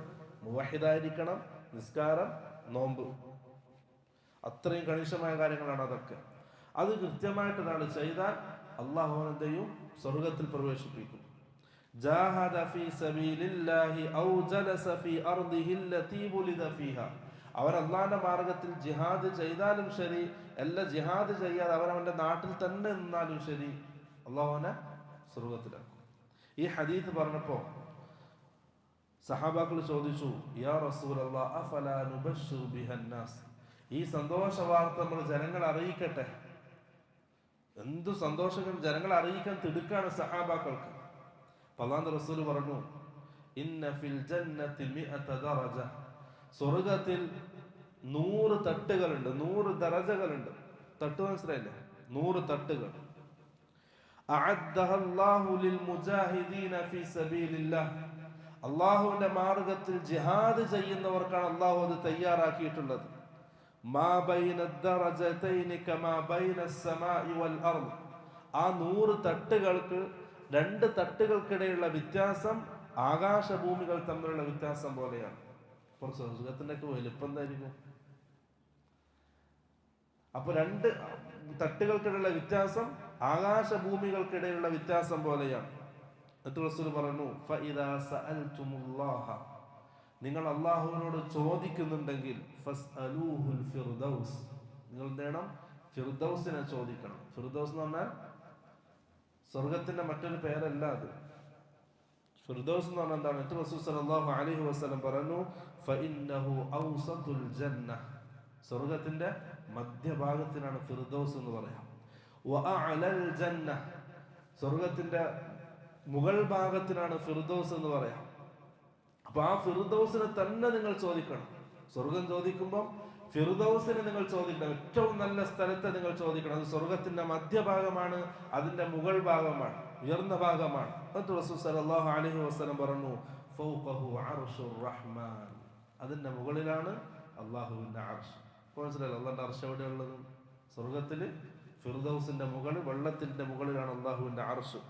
മുവഹിദായിരിക്കണം, നിസ്കാരം, നോമ്പ്, അത്രയും കണിശമായ കാര്യങ്ങളാണ് അതൊക്കെ. അത് കൃത്യമായിട്ട് ഒരാൾ ചെയ്താൽ അള്ളാഹു എന്തെയും സ്വർഗത്തിൽ പ്രവേശിപ്പിക്കും. ജാഹദ ഫീ സബീലില്ലാഹി ഔ ജലസ ഫീ അർദിഹി അല്ലതി വുലിദ ഫീഹാ, അവൻ അള്ളാഹിന്റെ മാർഗത്തിൽ ജിഹാദ് ചെയ്താലും ശരി, അല്ല ജിഹാദ് ചെയ്യാതെ അവനവന്റെ നാട്ടിൽ തന്നെ നിന്നാലും ശരി, അള്ളാഹു അവനെ സ്വർഗത്തിലാക്കും. ഈ ഹദീസ് പറഞ്ഞപ്പോ സഹാബാക്കൾ ചോദിച്ചു, യാ റസൂലല്ലാഹ് അഫലാ നുബശ്ശിറു ബിഹന്നാസ്, ഈ സന്തോഷ വാർത്ത നമ്മൾ ജനങ്ങളെ അറിയിക്കട്ടെ. എന്തു സന്തോഷം ജനങ്ങളെ അറിയിക്കാൻ തിടുക്കാണ് സഹാബാക്കൾക്ക്. അല്ലാഹുവിന്റെ റസൂൽ പറഞ്ഞു, ഇന്ന ഫിൽ ജന്നതി മിഅത ദറജ, സ്വർഗത്തിൽ 100 തട്ടുകളുണ്ട്, 100 ദറജകളുണ്ട്. തട്ട് മനസ്സിലായില്ലേ? 100 തട്ടുകൾ. അഅദ്ദഹ അല്ലാഹു ലിൽ മുജാഹിദീന ഫീ സബീലില്ലാഹ്, അല്ലാഹുവിന്റെ മാർഗത്തിൽ ജിഹാദ് ചെയ്യുന്നവർക്കാണ് അല്ലാഹു അത് തയ്യാറാക്കിയിട്ടുള്ളത്. മാ ബൈന ദറജതൈനി കമാ ബൈന അസ്സമാഇ വൽ അർദ്, ആ 100 തട്ടുകൾക്ക്, 2 തട്ടുകൾക്കിടയിലുള്ള വ്യത്യാസം ആകാശഭൂമികൾ തമ്മിലുള്ള വ്യത്യാസം പോലെയാണ്. അപ്പോൾ സ്വർഗത്തിന്റെ ഒക്കെ വലുപ്പം എന്തായിരിക്കും? അപ്പൊ 2 തട്ടുകൾക്കിടയിലുള്ള വ്യത്യാസം ആകാശഭൂമികൾക്കിടയിലുള്ള വ്യത്യാസം പോലെയാണ്. എന്നിട്ട് റസൂൽ പറഞ്ഞു, ഫഇദാ സഅൽതുമുല്ലാഹ, നിങ്ങൾ അല്ലാഹുവിനോട് ചോദിക്കുന്നുണ്ടെങ്കിൽ ഫസ്അലൂഹുൽ ഫിർദൗസ്, നിങ്ങൾ എന്താണ്? ഫിർദൗസിനെ ചോദിക്കണം. ഫിർദൗസ് എന്ന് പറഞ്ഞാൽ സ്വർഗത്തിന്റെ മറ്റൊരു പേരല്ല അത്. ഫിർദൗസ് എന്ന് പറഞ്ഞാൽ എന്താണ്? റസൂൽ സല്ലല്ലാഹു അലൈഹി വസല്ലം പറഞ്ഞു, ഫഇന്നഹു ഔസതുൽ ജന്നഹ്, സ്വർഗത്തിന്റെ മധ്യഭാഗത്തിനാണ് ഫിർദൗസ് എന്ന് പറയാം. വഅഅലൽ ജന്നഹ്, സ്വർഗത്തിന്റെ മുകൾ ഭാഗത്തിനാണ് ഫിർദൗസ് എന്ന് പറയാം. അപ്പൊ ആ ഫിർദൗസിനെ തന്നെ നിങ്ങൾ ചോദിക്കണം. സ്വർഗം ചോദിക്കുമ്പോൾ ഫിർദൗസിനെ നിങ്ങൾ ചോദിക്കണം. ഏറ്റവും നല്ല സ്ഥലത്തെ നിങ്ങൾ ചോദിക്കണം. അത് സ്വർഗത്തിന്റെ മധ്യഭാഗമാണ്, അതിന്റെ മുകൾ ഭാഗമാണ്. ഉയർന്ന ഭാഗമാണ്. എന്നിട്ട് റസൂൽ സല്ലല്ലാഹു അലൈഹി വസല്ലം പറഞ്ഞു, ഫൗഖഹു അർശുർ റഹ്മാൻ, അതിന്റെ മുകളിലാണ് അള്ളാഹുവിന്റെ അർശ്. മനസ്സിലായല്ലോ അള്ളാഹുവിന്റെ അർശ് എവിടെയുള്ളത്? സ്വർഗത്തിൽ ഫിർദൗസിന്റെ മുകളിൽ, വെള്ളത്തിന്റെ മുകളിലാണ് അള്ളാഹുവിന്റെ അർശ്.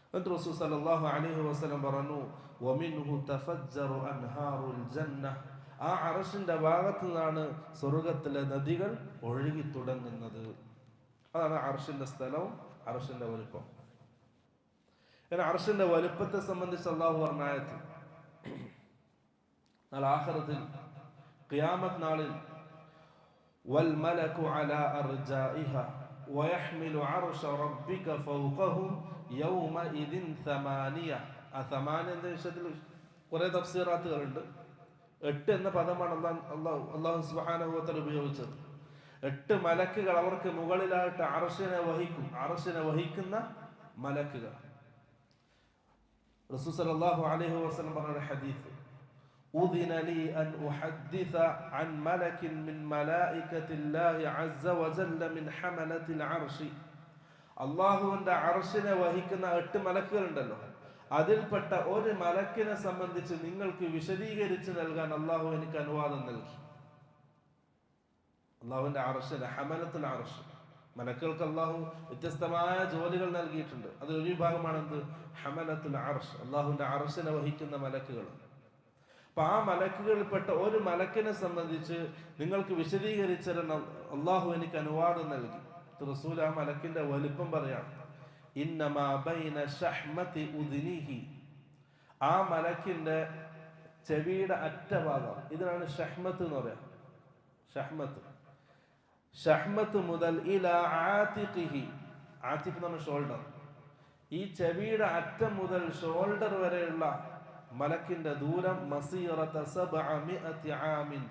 എന്നിട്ട് റസൂൽ സല്ലല്ലാഹു അലൈഹി വസല്ലം പറഞ്ഞു, വമിൻഹു തഫജ്ജറു അൻഹാറുൽ ജന്ന, ആ അർശിന്റെ ഭാഗത്തു നിന്നാണ് സ്വർഗത്തിലെ നദികൾ ഒഴുകി തുടങ്ങുന്നത്. അതാണ് അർശിന്റെ സ്ഥലവും അർശിന്റെ വലുപ്പം. അർശിന്റെ വലുപ്പത്തെ സംബന്ധിച്ച് അള്ളാഹു പറഞ്ഞ ആയത്ത്, ആഖിറത്തിൽ ഖിയാമത്ത് നാളിൽ വൽമലകു അലാ അർജാഇഹ വയഹ്മിലു അർശ റബ്ബിക ഫൗഖഹും യൗമഇദിൻ സമാനിയ. ആ സമാനിയ എന്ന വിഷയത്തിൽ കുറെ തഫ്സീറാത്തുകളുണ്ട്. 8 എന്ന പദമാണ് അല്ലാഹു സുബ്ഹാനഹു വ തആല ഉപയോഗിച്ചത്. 8 മലക്കുകൾ അവർക്ക് മുകളിലായിട്ട് അർശിനെ വഹിക്കും. അർശിനെ വഹിക്കുന്ന മലക്കുകൾ. റസൂൽ സല്ലല്ലാഹു അലൈഹി വസല്ലം പറഞ്ഞ ഹദീസ്, ഉദിന ലി അൻ ഉഹദ്ദിസ അൻ മലകിൻ മിൻ മലായികത്തില്ലാഹി അസ്സ വജല്ല മിൻ ഹമലത്തിൽ അർശി. അല്ലാഹുവിന്റെ അർശിനെ വഹിക്കുന്ന 8 മലക്കുകൾ ഉണ്ടല്ലോ, അതിൽപ്പെട്ട ഒരു മലക്കിനെ സംബന്ധിച്ച് നിങ്ങൾക്ക് വിശദീകരിച്ച് നൽകാൻ അള്ളാഹു എനിക്ക് അനുവാദം നൽകി. അള്ളാഹുവിന്റെ അർശിനെ, ഹമലത്തുൽ അർശ്, മലക്കുകൾക്ക് അള്ളാഹു വ്യത്യസ്തമായ ജോലികൾ നൽകിയിട്ടുണ്ട്. അത് ഒരു വിഭാഗമാണ് എന്ത്? ഹമലത്തുൽ അർശ്, അള്ളാഹുവിന്റെ അർശിനെ വഹിക്കുന്ന മലക്കുകൾ. അപ്പൊ ആ മലക്കുകളിൽപ്പെട്ട ഒരു മലക്കിനെ സംബന്ധിച്ച് നിങ്ങൾക്ക് വിശദീകരിച്ച അള്ളാഹു എനിക്ക് അനുവാദം നൽകി. റസൂൽ ആ മലക്കിന്റെ വലിപ്പം പറയാണ്, ഇന്നമാ ബൈന ശഹ്മതി ഉദ്നിഹി, ആ മലക്കിന്റെ ചെവിയുടെ അറ്റഭാഗം, ഇതിനാണ് ഷഹ്മത്ത് എന്ന് പറയാം. ഷഹ്മത്ത് മുതൽ ഇലാ ആതിഖിഹി, ആതിഖ് എന്ന് പറഞ്ഞ ഷോൾഡർ, ഈ ചെവിയുടെ അറ്റം മുതൽ ഷോൾഡർ വരെയുള്ള മലക്കിന്റെ ദൂരം മസീറത 700 ആമിൻ,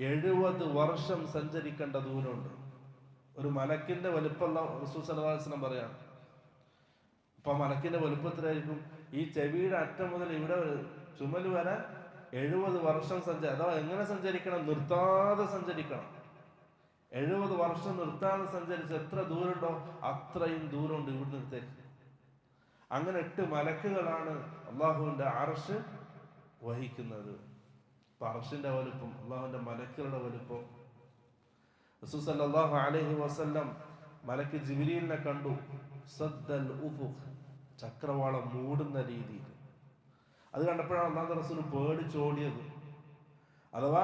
70 വർഷം സഞ്ചരിക്കേണ്ട ദൂരമുണ്ട്. ഒരു മലക്കിന്റെ വലുപ്പം റസൂൽ സല്ലല്ലാഹു അലൈഹി വസല്ലം പറയാണ്. അപ്പൊ മലക്കിന്റെ വലുപ്പത്തിലായിരിക്കും ഈ ചെവിയുടെ അറ്റം മുതൽ ഇവിടെ ചുമല് വരെ 70 വർഷം അഥവാ എങ്ങനെ സഞ്ചരിക്കണം? നിർത്താതെ സഞ്ചരിക്കണം. 70 വർഷം നിർത്താതെ സഞ്ചരിച്ച് എത്ര ദൂരമുണ്ടോ അത്രയും ദൂരമുണ്ട് ഇവിടെ നിർത്തേക്ക്. അങ്ങനെ 8 മലക്കുകളാണ് അള്ളാഹുവിന്റെ അർശ് വഹിക്കുന്നത്. അർശിന്റെ വലുപ്പം, അള്ളാഹുവിന്റെ മലക്കുകളുടെ വലുപ്പം. റസൂൽ സല്ലല്ലാഹു അലൈഹി വസല്ലം മലക്ക് ജിബ്രീലിനെ കണ്ടു. സദ്ദൽ ഉഫുഖ്, ചക്രവാളം മൂടുന്ന രീതിയിൽ. അത് കണ്ടപ്പോഴാണ് അല്ലാഹുവിന്റെ റസൂൽ പേടിച്ചോടിയത്. അഥവാ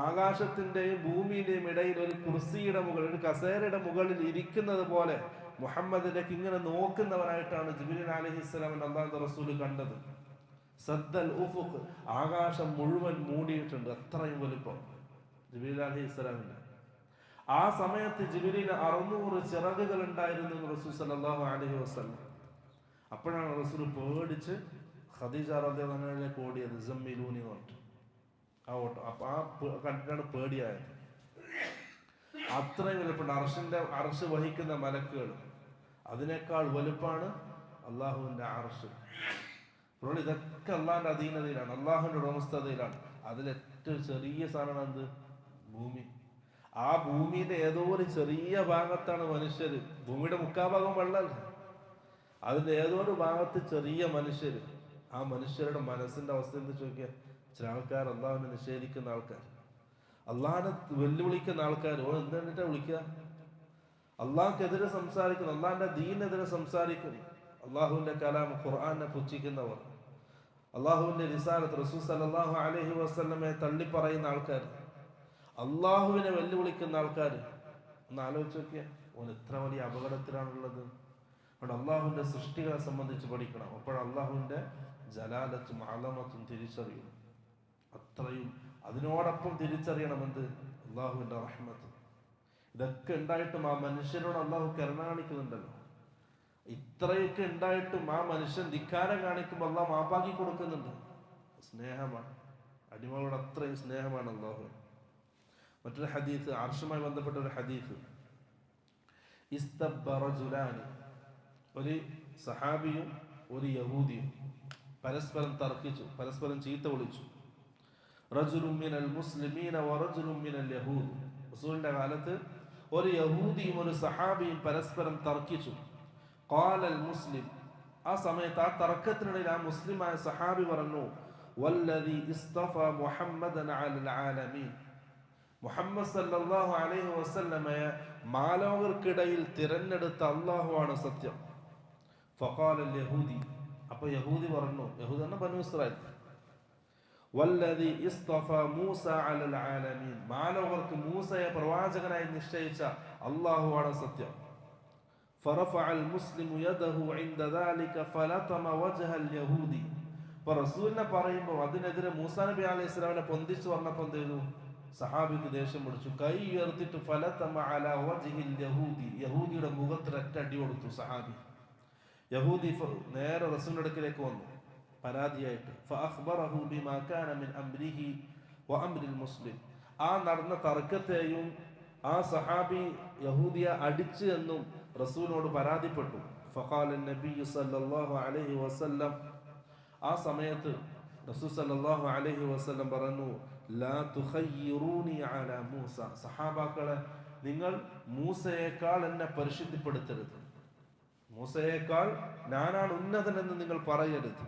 ആകാശത്തിന്റെയും ഭൂമിയുടെയും ഇടയിൽ ഒരു കുർസിയുടെ മുകളിൽ, ഒരു കസേരയുടെ മുകളിൽ ഇരിക്കുന്നത് പോലെ മുഹമ്മദിലേക്ക് ഇങ്ങനെ നോക്കുന്നവനായിട്ടാണ് ജിബ്രീൽ അലൈഹിസ്സലാമിനെ അല്ലാഹുവിന്റെ റസൂൽ കണ്ടത്. സദ്ദൽ ഉഫുഖ്, ആകാശം മുഴുവൻ മൂടിയിട്ടുണ്ട്, അത്രയും വലുപ്പം ജിബ്രീൽ അലൈഹിസ്സലാമിന്. ആ സമയത്ത് ജിബ്രീലിന് 600 ചിറകുകൾ ഉണ്ടായിരുന്നു എന്ന് റസൂൽ സല്ലല്ലാഹു അലൈഹി വസല്ലം. അപ്പോഴാണ് റസൂൽ പേടിച്ച് ഖദീജ റളിയല്ലാഹു അൻഹയിലേക്ക് ഓടിയത്. സമ്മിലൂനി എന്ന് പറഞ്ഞിട്ട് ആ ഓട്ടം. അപ്പൊ ആ കണ്ടിട്ടാണ് പേടിയായത്. അത്രയും വലുപ്പമുണ്ട് അർശ് വഹിക്കുന്ന മലക്കുകൾ. അതിനേക്കാൾ വലുപ്പാണ് അള്ളാഹുവിന്റെ അർശ്. അപ്പോൾ ഇതൊക്കെ അള്ളാഹിന്റെ അധീനതയിലാണ്, അള്ളാഹുവിന്റെ ഉടമസ്ഥതയിലാണ്. അതിലേറ്റവും ചെറിയ സാധനമാണ് എന്ത്? ഭൂമി. ആ ഭൂമിയുടെ ഏതോ ഒരു ചെറിയ ഭാഗത്താണ് മനുഷ്യര്. ഭൂമിയുടെ 3/4 ഭാഗം വെള്ളമല്ല, അതിന്റെ ഏതോ ഒരു ഭാഗത്ത് ചെറിയ മനുഷ്യര്. ആ മനുഷ്യരുടെ മനസ്സിന്റെ അവസ്ഥ എന്ത് ചോദിക്കുക? ചില ആൾക്കാർ അള്ളാഹുവിനെ നിഷേധിക്കുന്ന ആൾക്കാർ, അള്ളാഹിനെ വെല്ലുവിളിക്കുന്ന ആൾക്കാർ. എന്തിനാ വിളിക്കുക? അള്ളാഹ്ക്കെതിരെ സംസാരിക്കുന്നു, അള്ളാഹിന്റെ ദീനെതിരെ സംസാരിക്കുന്നു, അള്ളാഹുവിന്റെ കലാം ഖുർആനെ പുച്ഛിക്കുന്നവർ, അള്ളാഹുവിന്റെ റിസാലത്ത് റസൂൽ സല്ലല്ലാഹു അലൈഹി വസല്ലമയെ തള്ളിപ്പറയുന്ന ആൾക്കാർ, അള്ളാഹുവിനെ വെല്ലുവിളിക്കുന്ന ആൾക്കാർ. ഒന്ന് ആലോചിച്ച് നോക്കിയ എത്ര വലിയ അപകടത്തിലാണുള്ളത്. അവിടെ അള്ളാഹുവിന്റെ സൃഷ്ടികളെ സംബന്ധിച്ച് പഠിക്കണം. അപ്പോഴും അള്ളാഹുവിന്റെ ജലാലത്തും അലമത്തും തിരിച്ചറിയും. അത്രയും അതിനോടൊപ്പം തിരിച്ചറിയണം എന്ത്? അള്ളാഹുവിന്റെ റഹ്മത്ത്. ഇതൊക്കെ ഉണ്ടായിട്ടും ആ മനുഷ്യരോട് അള്ളാഹു കരുണ കാണിക്കുന്നുണ്ടല്ലോ. ഇത്രയൊക്കെ ഉണ്ടായിട്ടും ആ മനുഷ്യൻ ധിക്കാരം കാണിക്കുമ്പോൾ അള്ളാഹ് മാപ്പാക്കി കൊടുക്കുന്നുണ്ട്. സ്നേഹമാണ്, അടിമകളോട് അത്രയും സ്നേഹമാണ് അള്ളാഹു. മറ്റൊരു ഹദീസ്, അർശുമായി ബന്ധപ്പെട്ട ഒരു ഹദീസ്, ഇസ്തബ്ബ റജുലാനി, ഒരു സഹാബിയും ഒരു യഹൂദിയും പരസ്പരം തർക്കിച്ചു, പരസ്പരം ചീത്ത വിളിച്ചു. റജുലുൻ മിനൽ മുസ്ലിമീന വറജുലുൻ മിനൽ യഹൂദ്. റസൂലിന്റെ കാലത്ത് ഒരു യഹൂദിയും ഒരു സഹാബിയും പരസ്പരം തർക്കിച്ചു. ഖാലൽ മുസ്ലിം, ആ സമയത്ത് ആ തർക്കത്തിനിടയിൽ ആ മുസ്ലിമായ സഹാബി പറഞ്ഞു, വല്ലദി ഇസ്തഫ മുഹമ്മദൻ അലൽ ആലമീൻ, മുഹമ്മദ് സല്ലല്ലാഹു അലൈഹി വസല്ലമയെ മാലോകർക്കിടയിൽ തിരഞ്ഞെടുത്ത അള്ളാഹുവാണ് സത്യം. ഫഖാല യഹൂദി, അപ്പൊ യഹൂദി പറഞ്ഞു, യഹൂദി എന്ന ബനൂ ഇസ്രായേൽ, വല്ലദി ഇസ്തഫ മൂസ അലൽ ആലമീൻ, മാലോകർക്ക് മൂസയെ പ്രവാചകനായി നിശ്ചയിച്ച അള്ളാഹുവാണ് സത്യം. ഫറഫഅൽ മുസ്ലിമു യദഹു ഇൻദ ദാലിക ഫലതമ വജ്ഹൽ യഹൂദി. അപ്പോൾ റസൂലിനെ പറയുമ്പോൾ അതിനെതിരെ മൂസാ നബി അലൈഹി സ്വലാമിനെ പൊന്തിച്ചു പറഞ്ഞപ്പോൾ എന്ത് ചെയ്തു? സഹാബിക്ക് ദേഷ്യം പിടിച്ചു, കൈ ഉയർത്തിട്ട് ഫലതമ അലാ വജ്ഹിൽ യഹൂദി, യഹൂദിയുടെ മുഖത്തിൽ ഒറ്റ അടി കൊടുത്തു സഹാബി. യഹൂദി നേരെ റസൂലിന്റെ അടുക്കലേക്ക് വന്നു പരാതിയായിട്ട്. ഫഅഖ്ബറഹു ബിമാ കാന മിൻ അംരിഹി വഅംരിൽ മുസ്ലിം, ആ നടന്ന തർക്കത്തെയും ആ സഹാബി യഹൂദിയെ അടിച്ചു എന്നും റസൂലിനോട് പരാതിപ്പെട്ടു. ഫഖാല നബി സല്ലല്ലാഹു അലൈഹി വസല്ലം, ആ സമയത്ത് റസൂൽ സല്ലല്ലാഹു അലൈഹി വസല്ലം പറഞ്ഞു, ലാ തുഖയ്യിറൂനി അലാ മൂസ, സഹാബാക്കളെ നിങ്ങൾ മൂസയേക്കാൾ എന്നെ പരിശുദ്ധിപ്പെടുത്തരുത്, മൂസയേക്കാൾ ഞാനാണ് ഉന്നതനെന്ന് നിങ്ങൾ പറയരുത്.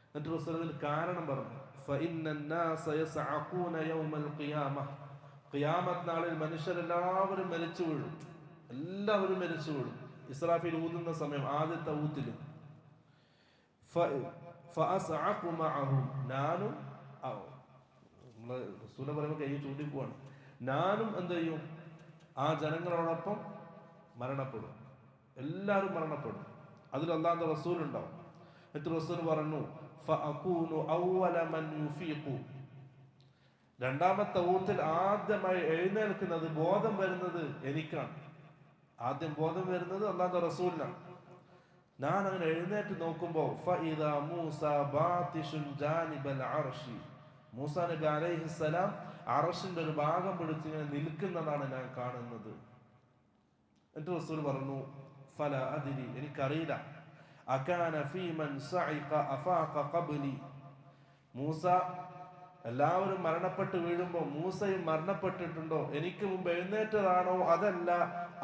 എന്നിട്ട് റസൂൽ അതിൽ കാരണം പറഞ്ഞു, ഫഇന്നന്നാസ യസ്അഖൂന യൗമൽ ഖിയാമഹ, ഖിയാമത്ത് നാളിൽ മനുഷ്യരെല്ലാവരും മരിച്ചു വീഴും, എല്ലാവരും മരിച്ചു വീഴും. ഇസ്രാഫീൽ ഊതുന്ന സമയം ആദ്യത്തെ ഊത്തിലും ഫഅസ്അഖു മഅഹും, ഞാനും റസൂല പറയുമ്പോൾ കൈ ചൂണ്ടി പോവാണ്, ഞാനും എന്ത് ചെയ്യും? ആ ജനങ്ങളോടൊപ്പം മരണപ്പെടും, എല്ലാവരും മരണപ്പെടും. അതിൽ അല്ലാഹുവിന്റെ റസൂൽ ഉണ്ടാവും. എന്നിട്ട് റസൂൽ പറഞ്ഞു, ഫഅകൂനു അവ്വല മൻ യുഫീഖു, രണ്ടാമത്തെ ഊത്തിൽ ആദ്യമായി എഴുന്നേൽക്കുന്നത്, ബോധം വരുന്നത് എനിക്കാണ്. ആദ്യം ബോധം വരുന്നത് അല്ലാഹുവിന്റെ റസൂലിനാണ്. ഞാൻ അങ്ങനെ എഴുന്നേറ്റ് നോക്കുമ്പോൾ ഫഇദാ മൂസ ബാതിഷുൻ ജാനിബൽ അർശി, മൂസാ നബി അലൈഹിസ്സലാം അർശിന്റെ ഒരു ഭാഗം പിടിച്ച് ഇങ്ങനെ നിൽക്കുന്നതാണ് ഞാൻ കാണുന്നത്. എന്നിട്ട് റസൂൽ പറഞ്ഞു, ഫല അദ്രി, എനിക്കറിയില്ല, അകാന ഫീമൻ സഇഖ അഫാഖ ഖബ്ലി, മൂസ എല്ലാവരും മരണപ്പെട്ട് വീഴുമ്പോൾ മൂസയും മരണപ്പെട്ടിട്ടുണ്ടോ, എനിക്ക് മുമ്പ് എഴുന്നേറ്റതാണോ, അതല്ല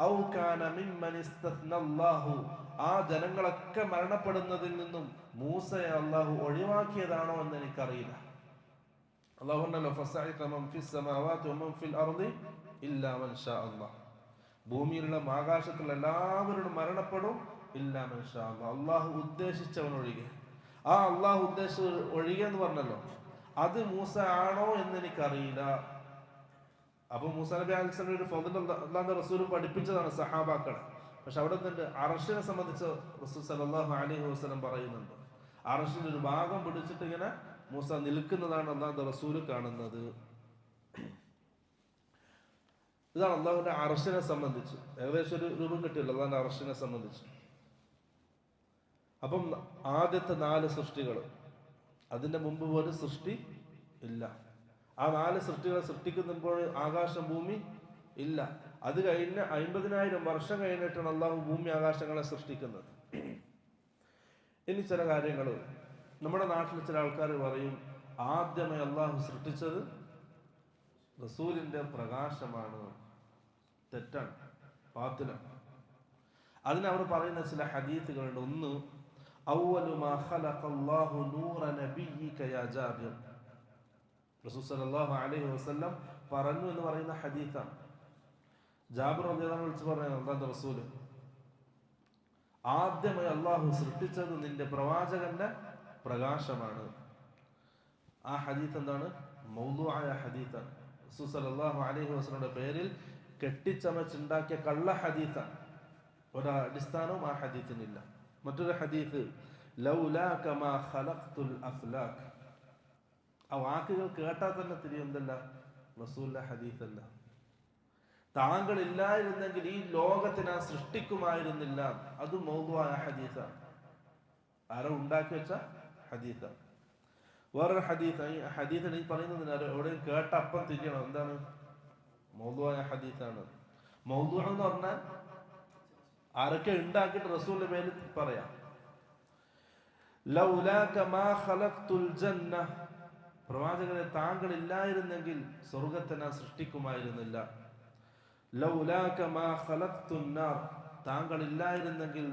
ഔ കാന മിമ്മൻ ഇസ്തത്നല്ലാഹു, ആ ജനങ്ങളൊക്കെ മരണപ്പെടുന്നതിൽ നിന്നും മൂസയെ അള്ളാഹു ഒഴിവാക്കിയതാണോ എന്ന് എനിക്കറിയില്ല. അള്ളാഹു പറഞ്ഞല്ലോ, ഫസഇഖ മൻ ഫിസ് സമാവാതി വമൻ ഫിൽ അർളി ഇല്ലാ മൻ ഷാ അല്ലാഹ്, ഭൂമിയിലുള്ള ആകാശത്തുള്ള എല്ലാവരും മരണപ്പെടും, ഇല്ലാ മൻ ഷാ അല്ലാഹ്, അള്ളാഹു ഉദ്ദേശിച്ചവൻ ഒഴികെ. ആ അള്ളാഹു ഉദ്ദേശിച്ച ഒഴികെ എന്ന് പറഞ്ഞല്ലോ, അത് മൂസ ആണോ എന്ന് എനിക്കറിയില്ല. അപ്പൊ മൂസാ നബി അലൈഹി സ്വലാം ഒരു ഫضل അല്ലാഹുവിന്റെ റസൂൽ പഠിപ്പിച്ചതാണ് സഹാബാക്കളെ. പക്ഷെ അവിടെ തന്നെ അർശിനെ സംബന്ധിച്ച് റസൂൽ സല്ലല്ലാഹു അലൈഹി വസല്ലം പറയുന്നുണ്ട്, അർശിന്റെ ഒരു ഭാഗം പിടിച്ചിട്ട് ഇങ്ങനെ മൂസ നിൽക്കുന്നതാണ് അല്ലാഹുവിന്റെ റസൂൽ കാണുന്നത്. ഇതാണ് അല്ലാഹുവിന്റെ അർശിനെ സംബന്ധിച്ച് ഏകദേശം ഒരു രൂപം കിട്ടിയല്ലോ അല്ലാഹുവിന്റെ അർശിനെ സംബന്ധിച്ച്. അപ്പം ആദ്യത്തെ 4 സൃഷ്ടികൾ, അതിന്റെ മുമ്പ് ഒരു സൃഷ്ടി ഇല്ല. ആ 4 സൃഷ്ടികളെ സൃഷ്ടിക്കുമ്പോൾ ആകാശം ഭൂമി ഇല്ല. അത് കഴിഞ്ഞ 50,000 വർഷം കഴിഞ്ഞിട്ടാണ് അള്ളാഹു ഭൂമി ആകാശങ്ങളെ സൃഷ്ടിക്കുന്നത്. ഇനി ചില കാര്യങ്ങൾ നമ്മുടെ നാട്ടിൽ ചില ആൾക്കാർ പറയും, ആദ്യമേ അള്ളാഹു സൃഷ്ടിച്ചത് റസൂലിന്റെ പ്രകാശമാണ്. തെറ്റാണ്, ബാത്തിലാണ്. അതിനവർ പറയുന്ന ചില ഹദീസുകളുണ്ട്. ഒന്ന്, അവ്വലു മാ ഖലഖല്ലാഹു നൂറ നബിയ്യിക യാ ജാബിർ, റസൂൽ സല്ലല്ലാഹു അലൈഹി വസല്ലം പറഞ്ഞു എന്ന് പറയുന്ന ഹദീസാണ്. ജാബിർ റളിയല്ലാഹു അൻഹു വിളിച്ചു പറഞ്ഞു, അല്ലാഹുവിന്റെ റസൂൽ, ആദ്യമായി അള്ളാഹു സൃഷ്ടിച്ചത് നിന്റെ പ്രവാചകന്റെ പ്രകാശമാണ്. ആ ഹദീസ് എന്താണ്? മൗദൂആയ ഹദീസാണ്. റസൂൽ സല്ലല്ലാഹു അലൈഹി വസല്ലമയുടെ പേരിൽ കെട്ടിച്ചമച്ചുണ്ടാക്കിയ കള്ള ഹദീസാണ്. ഒരടിസ്ഥാനവും ആ ഹദീസിനില്ല. മറ്റൊരു ഹദീസ്, ലൗലാക മാ ഖലഖ്തുൽ അഫ്ലാഖ്, ആ വാക്കുകൾ കേട്ടാൽ തന്നെ തിരിയും എന്തല്ല, റസൂലിന്റെ ഹദീസല്ല. താങ്കൾ ഇല്ലായിരുന്നെങ്കിൽ ഈ ലോകത്തിനെ സൃഷ്ടിക്കുമായിരുന്നില്ല. അത് മൗദൂആയ ഹദീസാണ്, ആരോ ഉണ്ടാക്കി വെച്ച ഹദീസാണ്. വേറൊരു ഹദീസ്, ഈ ഹദീസ് ഈ പറയുന്നതിന് എവിടെയും കേട്ട അപ്പം തിരിയണം, എന്താണ്? മൗദൂആയ ഹദീസാണ്. മൗദൂഅ എന്ന് പറഞ്ഞാൽ ആരൊക്കെ ഉണ്ടാക്കിയിട്ട് റസൂലിന്റെ പേരിൽ പറയാം. ലൗലാക മാ ഖലഖ്തുൽ ജന്ന, പ്രവാചകരെ താങ്കൾ ഇല്ലായിരുന്നെങ്കിൽ സ്വർഗത്തെ ഞാൻ സൃഷ്ടിക്കുമായിരുന്നില്ല. ലൗലാക മാ ഖലഖ്തുൻ നാർ, താങ്കൾ ഇല്ലായിരുന്നെങ്കിൽ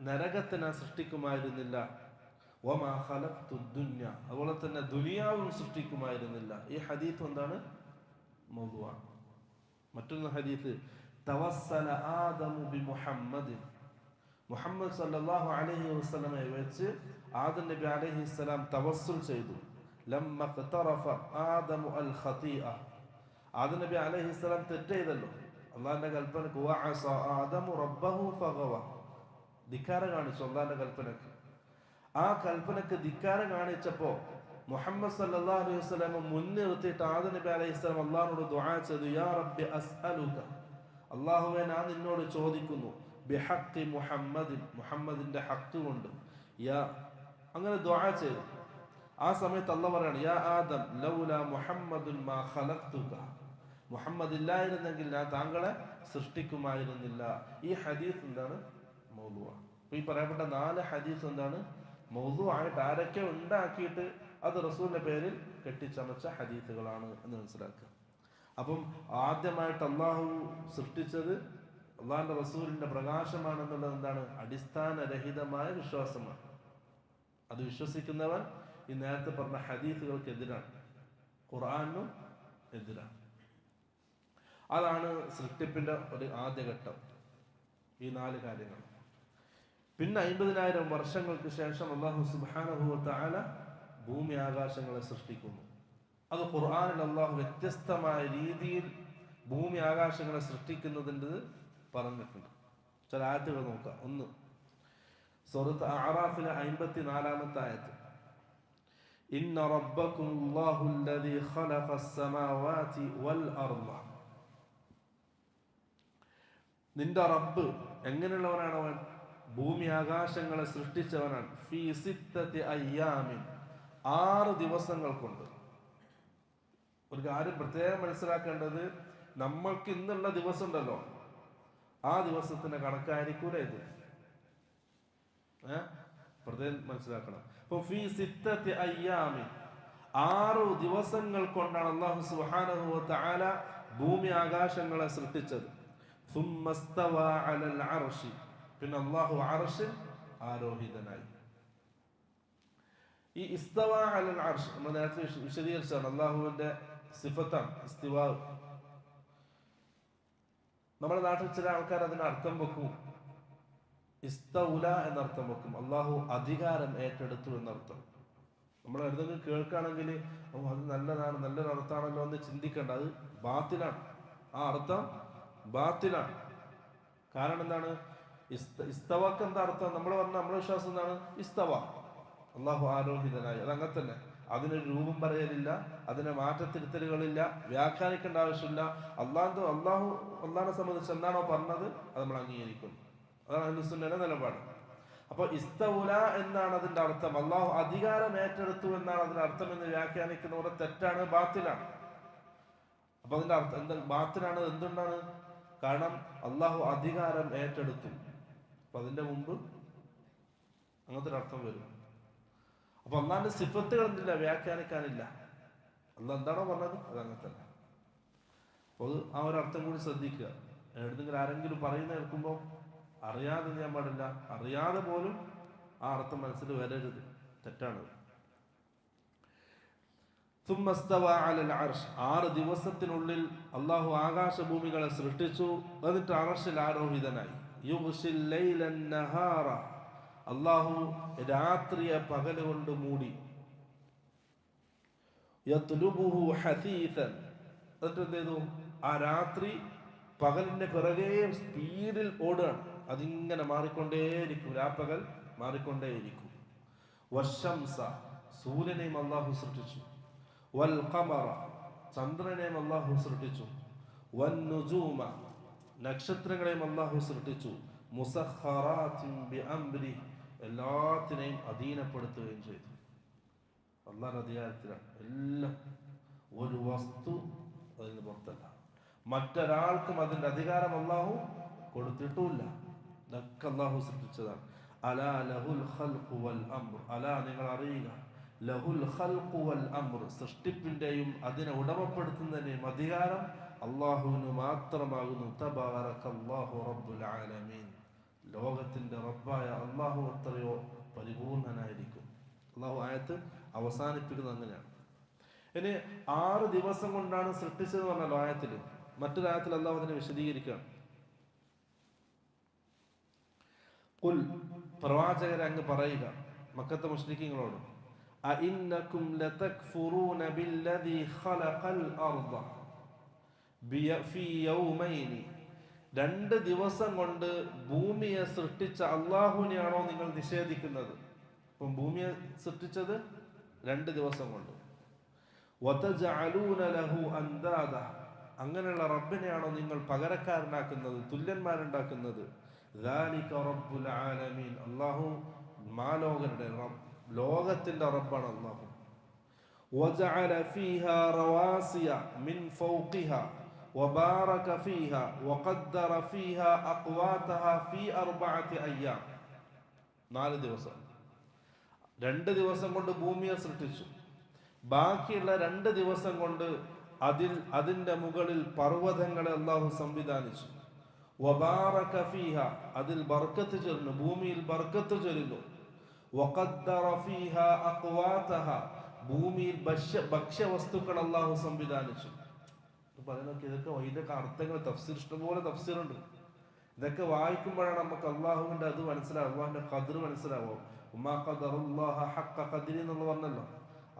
നരകത്തെ ഞാൻ സൃഷ്ടിക്കുമായിരുന്നില്ല. വമാ ഖലഖ്തു ദുനിയ, അതുപോലെ തന്നെ ദുനിയാവും സൃഷ്ടിക്കുമായിരുന്നില്ല. ഈ ഹദീസ് എന്താണ്? മൗദൂആണ്. മറ്റൊരു ഹദീസ്, തവസ്സല ആദമു ബി മുഹമ്മദിൻ, മുഹമ്മദ് സല്ലല്ലാഹു അലൈഹി വസല്ലമയെ വെച്ച് ആദം നബി അലൈഹിസ്സലാം തവസ്സുൽ ചെയ്തു. ലമ്മ ഖതറഫ ആദമു അൽ ഖതീഅ, ആദം നബി അലൈഹിസ്സലാം തെറ്റ് ചെയ്തല്ലോ. അള്ളാഹിന്റെ കൽപ്പനക്ക് വഅസ ആദമു റബ്ബഹു ഫഗവ, ധിക്കാരം കാണിച്ചു അള്ളാഹിന്റെ കൽപ്പനക്ക്. ആ കൽപ്പനക്ക് ധിക്കാരം കാണിച്ചപ്പോ മുഹമ്മദ് സല്ലല്ലാഹു അലൈഹി വസല്ലം മുൻനിർത്തിയിട്ട് ആദം നബി അലൈഹിസ്സലാം അള്ളാഹിനോട് ദുആ ചെയ്തു, യാ റബ്ബി അസ്അലുക, അള്ളാഹുവേ ഞാൻ നിന്നോട് ചോദിക്കുന്നു, ബിഹഖി മുഹമ്മദിൻ, മുഹമ്മദിന്റെ ഹക്ക് കൊണ്ട്, യാ, അങ്ങനെ ദുആ ചെയ്തു. ആ സമയത്ത് അല്ലാഹ് പറയാണ്, യാ ആദം ലൗലാ മുഹമ്മദുൻ മാ ഖലഖ്തുക, മുഹമ്മദ് ഇല്ലായിരുന്നെങ്കിൽ ഞാൻ താങ്കളെ സൃഷ്ടിക്കുമായിരുന്നില്ല. ഈ ഹദീസ് എന്താണ്? മൗദൂഅ. അപ്പൊ ഈ പറയപ്പെട്ട 4 ഹദീസ് എന്താണ്? മൗദൂആയിട്ട് ആരൊക്കെ ഉണ്ടാക്കിയിട്ട് അത് റസൂലിന്റെ പേരിൽ കെട്ടിച്ചമച്ച ഹദീസുകളാണ് എന്ന് മനസ്സിലാക്കുക. അപ്പം ആദ്യമായിട്ട് അള്ളാഹു സൃഷ്ടിച്ചത് അള്ളാഹിന്റെ റസൂലിന്റെ പ്രകാശമാണെന്നുള്ളത് എന്താണ്? അടിസ്ഥാനരഹിതമായ വിശ്വാസമാണ്. അത് വിശ്വസിക്കുന്നവൻ ഈ നേരത്തെ പറഞ്ഞ ഹദീസുകൾക്ക് എതിരാണ്, ഖുർആനും എതിരാണ്. അതാണ് സൃഷ്ടിപ്പിന്റെ ഒരു ആദ്യഘട്ടം, ഈ 4 കാര്യങ്ങൾ. പിന്നെ 50,000 വർഷങ്ങൾക്ക് ശേഷം അല്ലാഹു സുബ്ഹാനഹു വ തആല ഭൂമി ആകാശങ്ങളെ സൃഷ്ടിക്കുന്നു. അത് ഖുർആനിൽ അല്ലാഹു വ്യത്യസ്തമായ രീതിയിൽ ഭൂമി ആകാശങ്ങളെ സൃഷ്ടിക്കുന്നതിൻ്റെ പറഞ്ഞിട്ടുണ്ട്. ചില ആയത്തുകൾ നോക്കാം. 1 സൂറത്ത് അഅറാഫിലെ 54-ാമത്തെ ആയത്ത്, ഇന്ന റബ്ബകുമുല്ലാഹു അല്ലദീ ഖലഖസ് സമാവാതി വൽ അർള, നിന്റെ റബ്ബ് എങ്ങനെയുള്ളവനാണ്? അവൻ ഭൂമി ആകാശങ്ങളെ സൃഷ്ടിച്ചവനാണ്. ഫീ സിത്തത്തി അയ്യാമിൻ, 6 ദിവസങ്ങൾ കൊണ്ട്. ഒരു കാര്യം പ്രത്യേകം മനസ്സിലാക്കേണ്ടത്, നമ്മൾക്ക് ഇന്നുള്ള ദിവസം ഉണ്ടല്ലോ, ആ ദിവസത്തിന്റെ കണക്കായിരിക്കൂല ഇത്. പ്രത്യേകം മനസ്സിലാക്കണം. അപ്പൊ ഫീ സിത്തത്തി അയ്യാമിൻ, 6 ദിവസങ്ങൾ കൊണ്ടാണ് അല്ലാഹു സുബ്ഹാനഹു വ തആല ഭൂമി ആകാശങ്ങളെ സൃഷ്ടിച്ചത്. സുമ്മ സ്തവാ അലൽ അർശി, പിന്നെ അല്ലാഹു അർശിൽ ആരോഹിതനായി. ഈ ഇസ്തവാ അലൽ അർശ് നമ്മൾ നേരത്തെ വിശദീകരിച്ചാണ്. അല്ലാഹുവിന്റെ സിഫത്താണ് ഇസ്തിവാ. നമ്മുടെ നാട്ടിൽ ചില ആൾക്കാർ അതിന് അർത്ഥം വെക്കും, ഇസ്തൗല എന്നർത്ഥം വെക്കും, അള്ളാഹു അധികാരം ഏറ്റെടുത്തു എന്നർത്ഥം. നമ്മൾ എന്തെങ്കിലും കേൾക്കുകയാണെങ്കിൽ അത് നല്ലതാണ്, നല്ലൊരു അർത്ഥമാണല്ലോ എന്ന് ചിന്തിക്കേണ്ട, അത് ബാത്തിലാണ്. ആ അർത്ഥം ബാത്തിലാണ്. കാരണം എന്താണ്? ഇസ്തവക്ക് എന്താ അർത്ഥം? നമ്മൾ പറഞ്ഞ നമ്മുടെ വിശ്വാസം എന്താണ്? ഇസ്തവ, അള്ളാഹു ആരോഹിതനായി. അതങ്ങനെ തന്നെ. അതിനൊരു രൂപം പറയലില്ല, അതിനെ മാറ്റത്തിരുത്തലുകളില്ല, വ്യാഖ്യാനിക്കേണ്ട ആവശ്യമില്ല. അള്ളാഹിനെ സംബന്ധിച്ച് എന്താണോ പറഞ്ഞത് അത് നമ്മൾ അംഗീകരിക്കുന്നു. അതാണ് അഹ്ലുസുന്നയുടെ നിലപാട്. അപ്പൊ ഇസ്തൗല എന്നാണ് അതിന്റെ അർത്ഥം. അള്ളാഹു അധികാരം ഏറ്റെടുത്തു എന്നാണ് അതിന്റെ അർത്ഥം എന്ന് വ്യാഖ്യാനിക്കുന്നവരെ തെറ്റാണ്, ബാത്തിലാണ്. അപ്പൊ അതിന്റെ അർത്ഥം എന്താ? ബാത്തിലാണ്. എന്തുകൊണ്ടാണ്? കാരണം അള്ളാഹു അധികാരം ഏറ്റെടുത്തു. അപ്പൊ അതിന്റെ മുമ്പ് അങ്ങനത്തെ ഒരു അർത്ഥം വരും. അപ്പൊ അള്ളാഹിന്റെ സിഫത്തുകൾ എന്തില്ല, വ്യാഖ്യാനിക്കാനില്ല. അള്ളാഹ് എന്താണോ പറഞ്ഞത് അത് അങ്ങനെ തന്നെ. അപ്പൊ അത് ആ ഒരു അർത്ഥം കൂടി ശ്രദ്ധിക്കുക. എവിടെന്നെങ്കിലും ആരെങ്കിലും പറയുന്ന കേൾക്കുമ്പോൾ അറിയാതെ ചെയ്യാൻ പാടില്ല. അറിയാതെ പോലും ആ അർത്ഥം മനസ്സിൽ വരരുത്, തെറ്റാണ്. 6 ദിവസത്തിനുള്ളിൽ അള്ളാഹു ആകാശഭൂമികളെ സൃഷ്ടിച്ചു. എന്നിട്ട് അർശിൽ ആരോഹിതനായി. അള്ളാഹു രാത്രിയെ പകല് കൊണ്ട് മൂടി. എന്നിട്ട് എന്ത് ചെയ്തു? ആ രാത്രി പകലിന്റെ പിറകെ സ്പീഡിൽ ഓടുകയാണ്. അതിങ്ങനെ മാറിക്കൊണ്ടേയിരിക്കും, രാപ്പകൽ മാറിക്കൊണ്ടേയിരിക്കും. വശംസ, സൂര്യനെയും അള്ളാഹു സൃഷ്ടിച്ചു. വൽ ഖമറ, ചന്ദ്രനെയും അള്ളാഹു സൃഷ്ടിച്ചു. വൻ നുജൂമ, നക്ഷത്രങ്ങളെയും അള്ളാഹു സൃഷ്ടിച്ചു. മുസഖറാത്തിൻ ബിഅംരി, എല്ലാത്തിനെയും അധീനപ്പെടുത്തുകയും ചെയ്തു. അള്ളാഹുവിന്റെ അധികാരത്തിലാണ് എല്ലാം. ഒരു വസ്തു അതിന് പുറത്തല്ല, മറ്റൊരാൾക്കും അതിന്റെ അധികാരം അള്ളാഹു കൊടുത്തിട്ടുമില്ല. ഇതൊക്കെ അള്ളാഹു സൃഷ്ടിച്ചതാണ്. അലാ ലഹുൽ ഖൽഖു വൽ അംർ, അലാ നിങ്ങൾ അറിയുക, ലഹുൽ ഖൽഖു വൽ അംർ, സൃഷ്ടിപ്പിന്റെയും അതിനെ ഉടമപ്പെടുത്തുന്നതിന്റെയും അധികാരം അള്ളാഹുവിന് മാത്രമാകുന്നു. തബാറകല്ലാഹു റബ്ബുൽ ആലമീൻ. ലോകത്തിന്റെ റബ്ബായ അള്ളാഹു എത്രയോ പരിപൂർണനായിരിക്കും. അള്ളാഹു ആയത്ത് അവസാനിപ്പിക്കുന്നത് അങ്ങനെയാണ്. ഇനി 6 ദിവസം കൊണ്ടാണ് സൃഷ്ടിച്ചത് പറഞ്ഞല്ലോ ആയത്തിൽ. മറ്റൊരു ആയത്തിൽ അള്ളാഹു അതിനെ വിശദീകരിക്കുകയാണ്. ഖുൽ, പ്രവാചകരെ അങ്ങ് പറയുക മക്കത്തെ മുശ്രിക്കീങ്ങളോട്, അഇന്നകും ലതക്ഫുറൂന ബില്ലദീ ഖലഖൽ അർദ ഫീ യൗമൈനി, 2 ദിവസം കൊണ്ട് ഭൂമിയെ സൃഷ്ടിച്ച അള്ളാഹുവിനെയാണോ നിങ്ങൾ നിഷേധിക്കുന്നത്? അപ്പം ഭൂമിയെ സൃഷ്ടിച്ചത് 2 ദിവസം കൊണ്ട്. വതജഅലൂന ലഹു അൻദാദ, അങ്ങനെയുള്ള റബ്ബിനെയാണോ നിങ്ങൾ പകരക്കാരനാക്കുന്നത്, തുല്യന്മാരുണ്ടാക്കുന്നത്? ദാലിക റബ്ബുൽ ആലമീൻ, അല്ലാഹു മാലോകരുടെ റബ്ബ്, ലോകത്തിന്റെ റബ്ബാണ് അല്ലാഹു. വജഅല ഫീഹാ റവാസിയ മിൻ ഫൗഖിഹാ വബാറക ഫീഹാ വഖദ്ദറ ഫീഹാ അഖ്വാതഹാ ഫീ 4 അയ്യാം. 4 ദിവസം, 2 ദിവസം കൊണ്ട് ഭൂമിയെ സൃഷ്ടിച്ചു. ബാക്കിയുള്ള 2 ദിവസം കൊണ്ട് അതിന്റെ മുകളിൽ പർവ്വതങ്ങളെ അല്ലാഹു സംവിധാനിച്ചു. വബാറക ഫീഹ, അതിൽ ബർക്കത്ത് ചൊരിഞ്ഞു, ഭൂമിയിൽ ബർക്കത്ത് ചൊരിഞ്ഞു. വഖദ്ദറ ഫീഹ അഖ്വാതഹ, ഭൂമിയിൽ ഭക്ഷ്യവസ്തുക്കൾ അല്ലാഹു സംവിധാനിച്ചു. ഇതൊക്കെ അർത്ഥങ്ങൾ തഫ്സീർ, ഇഷ്ടംപോലെ തഫ്സീറുണ്ട്. ഇതൊക്കെ വായിക്കുമ്പോഴാണ് നമുക്ക് അള്ളാഹുവിന്റെ അത് മനസ്സിലാവും, അള്ളാഹുവിന്റെ ഖദ്ർ മനസ്സിലാവും. ഉമ്മാ ഖദറുല്ലാഹ ഹഖ്ഖ ഖദ്രി എന്ന് പറഞ്ഞല്ലോ,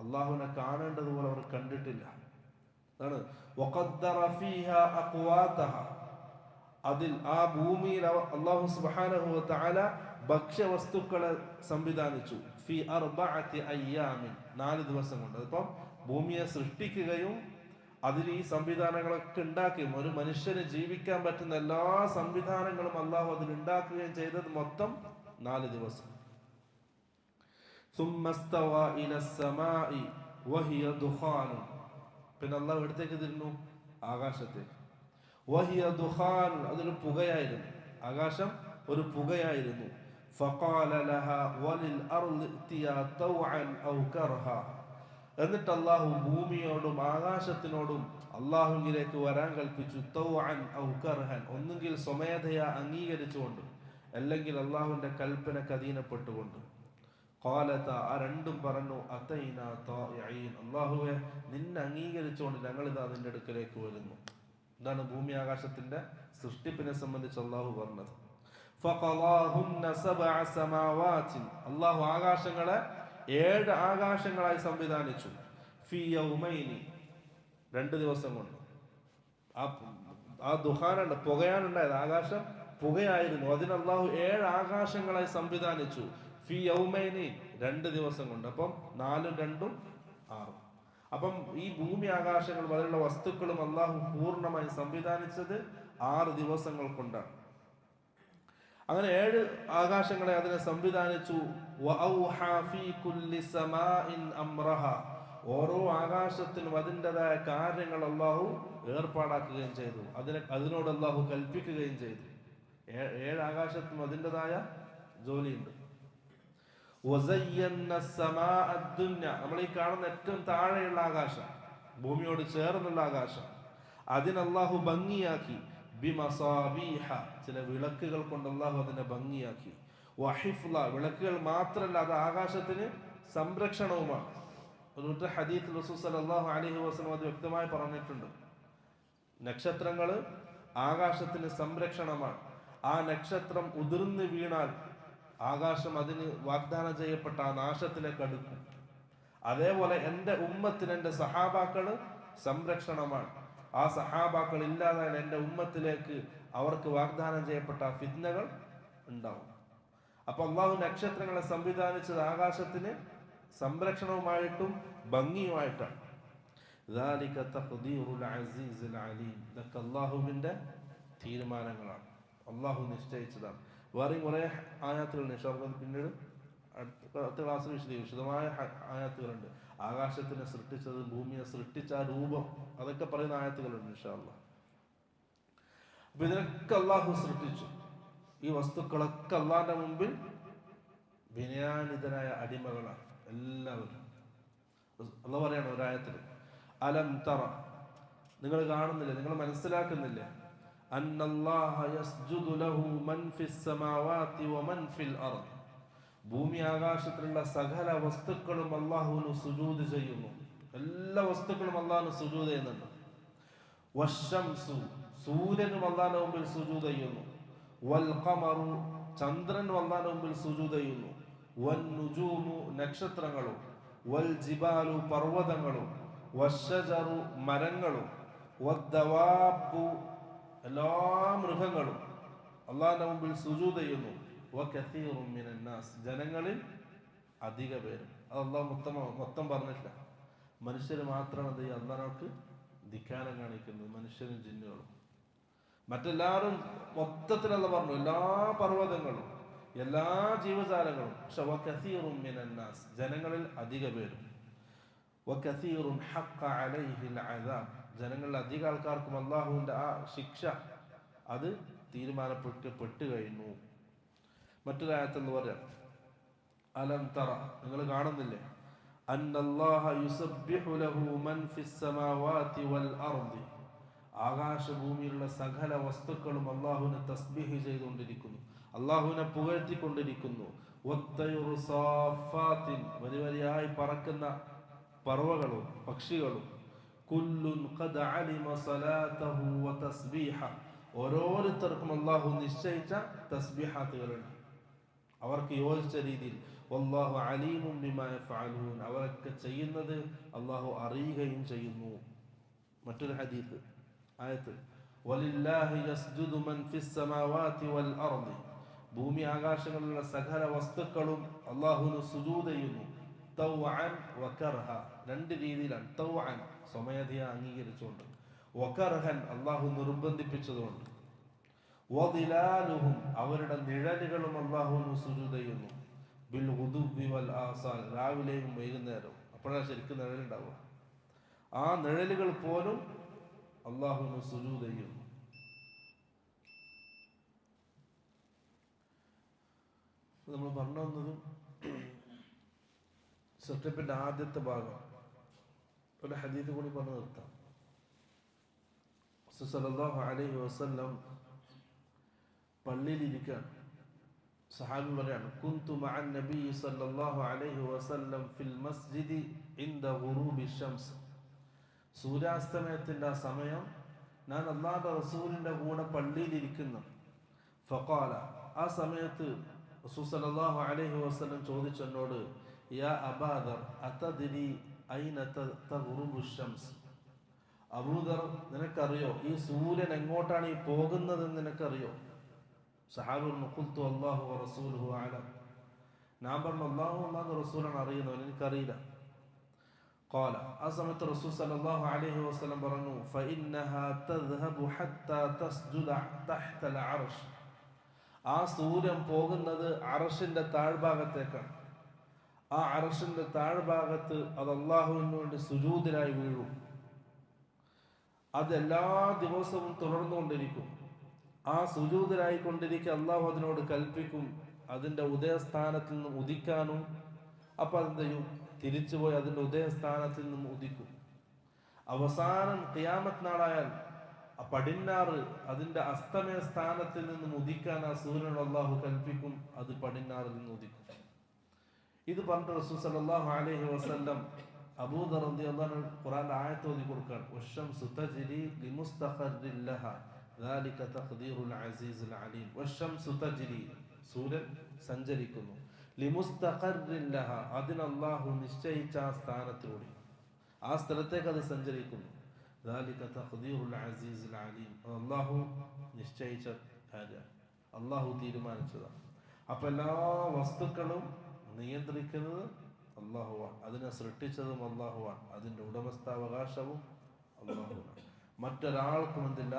അള്ളാഹുവിനെ കാണേണ്ടതുപോലെ അവർ കണ്ടിട്ടില്ല. അതാണ് വഖദ്ദറ ഫീഹ അഖ്വാതഹ, അതിൽ ആ ഭൂമിയിൽ അല്ലാഹു സുബ്ഹാനഹു വ തആല ഭക്ഷ്യവസ്തുക്കളെ സംവിധാനിച്ചു. ഫി 4 അയ്യാമിൻ, 4 ദിവസം കൊണ്ട്. അപ്പം ഭൂമിയെ സൃഷ്ടിക്കുകയും അതിൽ ഈ സംവിധാനങ്ങളൊക്കെ ഉണ്ടാക്കുകയും ഒരു മനുഷ്യന് ജീവിക്കാൻ പറ്റുന്ന എല്ലാ സംവിധാനങ്ങളും അല്ലാഹു അതിൽ ഉണ്ടാക്കുകയും ചെയ്തത് മൊത്തം 4 ദിവസം. സുമ്മസ്തവാ ഇലസ്സമാഇ വഹിയ ദുഖാൻ, പിന്നെ അല്ലാഹു എടുത്തേക്ക് തിരിഞ്ഞു, ആകാശത്തേക്ക്. വഹിയ ദുഖാൻ, അതൊരു പുകയായിരുന്നു, ആകാശം ഒരു പുകയായിരുന്നു. ഫഖാല ലഹാ വലിൽ അർളി ഇത്തിയാ തൗഅൻ ഔ കർഹാ, എന്നിട്ട് അല്ലാഹു ഭൂമിയോടും ആകാശത്തിനോടും അല്ലാഹുവിലേക്ക് വരാൻ കൽപ്പിച്ചു. തൗഅൻ ഔ കർഹൻ, ഒന്നുകിൽ സ്വമേധയാ അംഗീകരിച്ചുകൊണ്ട്, അല്ലെങ്കിൽ അല്ലാഹുവിന്റെ കൽപ്പനക്ക് അധീനപ്പെട്ടുകൊണ്ട്. ഖാലത, ആ രണ്ടും പറഞ്ഞു, അതൈനാ തായിഈൻ, അല്ലാഹുവേ നിന്നെ അംഗീകരിച്ചുകൊണ്ട് ഞങ്ങൾ ഇതാ നിന്റെ അടുക്കലേക്ക് വരുന്നു. ഇതാണ് ഭൂമി ആകാശത്തിന്റെ സൃഷ്ടിപ്പിനെ സംബന്ധിച്ച് അല്ലാഹു പറഞ്ഞത്. ഫഖളാഹുന്ന സബഅ സമാവാതിൻ, അല്ലാഹു ആകാശങ്ങളെ 7 ആകാശങ്ങളായി സംവിധാനിച്ചു. ഫീ യൗമൈനി, 2 ദിവസം കൊണ്ട്. ആ ദുഖാനുണ്ട്, പുകയാനുണ്ടായത്, ആകാശം പുകയായിരുന്നു, അതിന് അല്ലാഹു 7 ആകാശങ്ങളായി സംവിധാനിച്ചു. ഫീ യൗമൈനി, 2 ദിവസം കൊണ്ട്. അപ്പം 4 2 6. അപ്പം ഈ ഭൂമി ആകാശങ്ങൾ പോലുള്ള വസ്തുക്കളും അല്ലാഹു പൂർണ്ണമായി സംവിധാനിച്ചത് 6 ദിവസങ്ങൾ കൊണ്ടാണ്. അങ്ങനെ 7 ആകാശങ്ങളെ അതിനെ സംവിധാനിച്ചു. വഔഹാ ഫീ കുല്ലി സമാഇൻ അംറഹ, ഓരോ ആകാശത്തിനും അതിൻ്റെതായ കാര്യങ്ങൾ അല്ലാഹു ഏർപ്പാടാക്കുകയും ചെയ്തു, അതിനോട് അല്ലാഹു കൽപ്പിക്കുകയും ചെയ്തു. 7 ആകാശത്തിനും അതിൻ്റെതായ ജോലിയുണ്ട്. വസയ്യന്ന സമാഅ ദുനിയ, നമ്മൾ ഈ കാണുന്ന ഏറ്റവും താഴെയുള്ള ആകാശം, ഭൂമിയോട് ചേർന്നുള്ള ആകാശം, അതിന് അല്ലാഹു ഭംഗിയാക്കി. ബിമസാബീഹ, ചില വിളക്കുകൾ കൊണ്ട് അല്ലാഹു അതിനെ ഭംഗിയാക്കി. വഹിഫ്ല, വിളക്കുകൾ മാത്രമല്ല, അത് ആകാശത്തിന് സംരക്ഷണവുമാണ്. ഒരു ഹദീത്തിൽ റസൂൽ സല്ലല്ലാഹു അലൈഹി വസല്ലം അത് വ്യക്തമായി പറഞ്ഞിട്ടുണ്ട്. നക്ഷത്രങ്ങൾ ആകാശത്തിന് സംരക്ഷണമാണ്. ആ നക്ഷത്രം ഉതിർന്നു വീണാൽ ആകാശം അതിന് വാഗ്ദാനം ചെയ്യപ്പെട്ട ആ നാശത്തിലേക്ക് അടുക്കും. അതേപോലെ എൻ്റെ ഉമ്മത്തിന്, എൻ്റെ സഹാബാക്കള് സംരക്ഷണമാണ്. ആ സഹാബാക്കൾ ഇല്ലാതായാൽ എൻ്റെ ഉമ്മത്തിലേക്ക് അവർക്ക് വാഗ്ദാനം ചെയ്യപ്പെട്ട ഫിത്നകൾ ഉണ്ടാവും. അപ്പൊ അല്ലാഹു നക്ഷത്രങ്ങളെ സംവിധാനിച്ചത് ആകാശത്തിന് സംരക്ഷണവുമായിട്ടും ഭംഗിയുമായിട്ടാണ്. ذَلِكَ تَقْدِيرُ الْعَزِيزِ الْعَلِيمِ, ഇതൊക്കെ അല്ലാഹുവിന്റെ തീരുമാനങ്ങളാണ്, അല്ലാഹു നിശ്ചയിച്ചതാണ്. വേറെയും കുറെ ആയാത്തുകളുണ്ട്, പിന്നീട് അടുത്ത ക്ലാസ്സിൽ വിശദമായ ആയാത്തുകളുണ്ട്. ആകാശത്തിനെ സൃഷ്ടിച്ചത്, ഭൂമിയെ സൃഷ്ടിച്ച ആ രൂപം, അതൊക്കെ പറയുന്ന ആയത്തുകളുണ്ട് ഇൻഷാ അല്ലാഹ്. അപ്പൊ ഇതിനൊക്കെ അല്ലാഹു സൃഷ്ടിച്ചു. ഈ വസ്തുക്കളൊക്കെ അല്ലാഹുവിന്റെ മുമ്പിൽ വിനയാനിതരായ അടിമകളാണ് എല്ലാവരും. അല്ലാഹു പറയാണ് ഒരായത്തിൽ, അലം തറ, നിങ്ങൾ കാണുന്നില്ലേ, നിങ്ങൾ മനസ്സിലാക്കുന്നില്ലേ, അന്നല്ലാഹ യസ്ജുദു ലഹു മൻ ഫിസ് സമാവാതി വമൻ ഫിൽ അർദ്. ഭൂമി ആകാശത്തിലുള്ള സകല വസ്തുക്കളും അല്ലാഹുവിന് സുജൂദ് ചെയ്യുന്നു. എല്ലാ വസ്തുക്കളും അല്ലാഹുവിന് സുജൂദ് ചെയ്യുന്നുണ്ട്. വശംസു, സൂര്യനും അല്ലാഹുവിന്റെ മുമ്പിൽ സുജൂദ് ചെയ്യുന്നു. വൽ ഖമറു, ചന്ദ്രനും അല്ലാഹുവിന്റെ മുമ്പിൽ സുജൂദ് ചെയ്യുന്നു. വൻ നുജൂമു, നക്ഷത്രങ്ങളും. വൽ ജിബാലു, പർവ്വതങ്ങളും. വശജറു, മരങ്ങളും. വദ്ദവാബു, എല്ലാ മൃഗങ്ങളും അല്ലാഹുവിന്റെ മുമ്പിൽ സുജൂദ് ചെയ്യുന്നു. വകസീറും മിനന്നാസ്, ജനങ്ങളിൽ അധിക പേരും. അത് അല്ലാഹു മൊത്തം പറഞ്ഞിട്ടില്ല. മനുഷ്യർ മാത്രമാണ് എന്ത് ചെയ്യുക, അല്ലാഹുവിനോട് ധിക്കാരം കാണിക്കുന്നത്, മനുഷ്യരും ജിന്നുകളും. മറ്റെല്ലാവരും മൊത്തത്തിൽ അല്ലാഹു പറഞ്ഞു, എല്ലാ പർവ്വതങ്ങളും എല്ലാ ജീവജാലങ്ങളും. പക്ഷെ വകസീറും മിനന്നാസ്, ജനങ്ങളിൽ അധിക പേരും. വകസീറുൻ ഹഖ്ഖ അലൈഹിൽ അദാബ്, ജനങ്ങളിൽ അധിക ആൾക്കാർക്കും അല്ലാഹുവിന്റെ ആ ശിക്ഷ അത് തീരുമാനപ്പെട്ട് കഴിഞ്ഞു. മറ്റൊരായത്തെന്ന് പറയാം, അലം തറ, നിങ്ങൾ കാണുന്നില്ലേ, അന്നല്ലാഹ യുസബ്ബിഹു ലഹു മൻ ഫിസ് സമാവാതി വൽ അർദി, ആകാശഭൂമിയിലുള്ള സകല വസ്തുക്കളും അല്ലാഹുവിനെ തസ്ബീഹ് ചെയ്തുകൊണ്ടിരിക്കുന്നു, അല്ലാഹുവിനെ പുകഴ്ത്തിക്കൊണ്ടിരിക്കുന്നു. വത്തൈറു സാഫാത്തിൻ, വരിവരിയായി പറക്കുന്ന പറവകളും പക്ഷികളും. കുല്ലുൻ ഖദ് അലിമ സലാതഹു വതസ്ബീഹ, ഓരോരുത്തർക്കും അല്ലാഹു നിശ്ചയിച്ച തസ്ബീഹാത്തുകളുണ്ട്, അവർക്ക് യോജിച്ച രീതിയിൽ. വല്ലാഹു അലീമും ബിമാ യഫ്അലൂൻ, അവരൊക്കെ ചെയ്യുന്നത് അല്ലാഹു അറിയുകയും ചെയ്യുന്നു. മറ്റൊരു ഹദീസ് ആയത്ത്, വലില്ലാഹി യസ്ജുദു മൻ ഫിസ് സമാവാതി വൽ അർദി, ഭൂമി ആകാശങ്ങളിലുള്ള സകല വസ്തുക്കളും അല്ലാഹുവിന് സുജൂദ് ചെയ്യുന്നു. തൗഅൻ വകർഹ, രണ്ട് രീതിയിലാണ്. തൗഅൻ, സ്വമേധയാ അംഗീകരിച്ചുകൊണ്ട്. വകർഹൻ, അല്ലാഹു നിർബന്ധിപ്പിച്ചതുകൊണ്ട്. വദിലാലുഹും, അവരുടെ നിഴലുകളും അല്ലാഹുവിന് സുജൂദ് ചെയ്യുന്നു. ബിൽ ഗുദുവി വൽ ആസാൽ, രാവിലെയും വൈകുന്നേരവും. അപ്പോഴാണ് ശരിക്കും നിഴലുണ്ടാവുക. ആ നിഴലുകൾ പോലും അല്ലാഹുവിന് സുജൂദ് ചെയ്യുന്നു. നമ്മൾ പറഞ്ഞു വന്നതും സൃഷ്ടിപ്പിന്റെ ആദ്യത്തെ ഭാഗം ഒരു ഹദീസ് കൂടി പറഞ്ഞു നിർത്താം. സല്ലല്ലാഹു അലൈഹി വസല്ലം പള്ളിയിലിരിക്കാൻ, സഹാബി പറയാണ്, കുന്തു മഅൻ നബി സല്ലല്ലാഹു അലൈഹി വസല്ലം ഫിൽ മസ്ജിദി ഇൻദ ഗുറൂബി ശംസ്, സൂര്യാസ്തമയത്തിന്റെ ആ സമയം ഞാൻ അല്ലാഹുവിന്റെ റസൂലിന്റെ കൂടെ പള്ളിയിലിരിക്കുന്നു. ഫഖാല, ആ സമയത്ത് റസൂൽ സല്ലല്ലാഹു അലൈഹി വസല്ലം ചോദിച്ചു എന്നോട്, യാ അബാദർ അതദ്രി ഐന തഗ്റുബു ശംസ്, അബൂദർ, നിനക്കറിയോ ഈ സൂര്യൻ എങ്ങോട്ടാണ് ഈ പോകുന്നതെന്ന് നിനക്കറിയോ? സഹാബി പറഞ്ഞു, ഖുൽതു അല്ലാഹു വറസൂലുഹു അലം, ഞാൻ പറഞ്ഞു അല്ലാഹുവിന്റെ റസൂലാണ് അറിയുന്നവൻ, എനിക്കറിയില്ല. ഖാല, ആ സമയത്ത് റസൂൽ സല്ലല്ലാഹു അലൈഹി വസല്ലം പറഞ്ഞു, ഫഇന്നഹാ തദ്ഹബു ഹത്താ തസ്ജുദ തഹ്ത അൽ അർശ്, ആ സൂര്യൻ പോകുന്നത് അർശിന്റെ താഴ്ഭാഗത്തേക്കാണ്. ആ അർശിന്റെ താഴ്ഭാഗത്ത് അത് അല്ലാഹുവിന് വേണ്ടി സുജൂദിലായി വീഴും. അത് എല്ലാ ദിവസവും തുടർന്നുകൊണ്ടിരിക്കും. ആ സുജൂദിലായിക്കൊണ്ടിരിക്കെ അല്ലാഹു അതിനോട് കൽപ്പിക്കും അതിന്റെ ഉദയസ്ഥാനത്തിൽ നിന്നും ഉദിക്കാനും. അപ്പൊ അതെന്ത് ചെയ്യും? തിരിച്ചുപോയി അതിന്റെ ഉദയസ്ഥാനത്തിൽ നിന്നും ഉദിക്കും. അവസാനം ഖിയാമത്ത് നാളായാൽ പടിഞ്ഞാറ് അതിന്റെ അസ്തമയ സ്ഥാനത്തിൽ നിന്നും ഉദിക്കാൻ ആ സൂര്യനോട് അല്ലാഹു കൽപ്പിക്കും, അത് പടിഞ്ഞാറിൽ നിന്ന് ഉദിക്കും. ഇത് പറഞ്ഞിട്ട് റസൂൽ സല്ലല്ലാഹു അലൈഹി വസല്ലം അബൂദർ റളിയല്ലാഹു അൻഹു ഖുർആനിലെ ആയത്ത് ഓതി കൊടുക്കാൻ, വശംസു തജ്രി ലിമുസ്തഖറിൻ ലഹാ ദാലിക തഖ്ദീറുൽ അസീസുൽ അലീം. വശംസു തജ്രി, സൂര്യൻ സഞ്ചരിക്കുന്നു. ലിമുസ്തഖറിൻ ലഹാ, അതിന് അല്ലാഹു നിശ്ചയിച്ച ആ സ്ഥാനത്തിലൂടെ, ആ സ്ഥലത്തേക്ക് അത് സഞ്ചരിക്കുന്നു. ദാലിക തഖ്ദീറുൽ അസീസുൽ അലീം, അല്ലാഹു നിശ്ചയിച്ച കാര്യം, അല്ലാഹു തീരുമാനിച്ചതാണ്. അപ്പൊ എല്ലാ വസ്തുക്കളും നിയന്ത്രിക്കുന്നത് അല്ലാഹുവാണ്, അതിനെ സൃഷ്ടിച്ചതും അല്ലാഹുവാണ്, അതിന്റെ ഉടമസ്ഥാവകാശവും അല്ലാഹുവാണ്. മറ്റൊരാൾക്കും എന്തില്ല,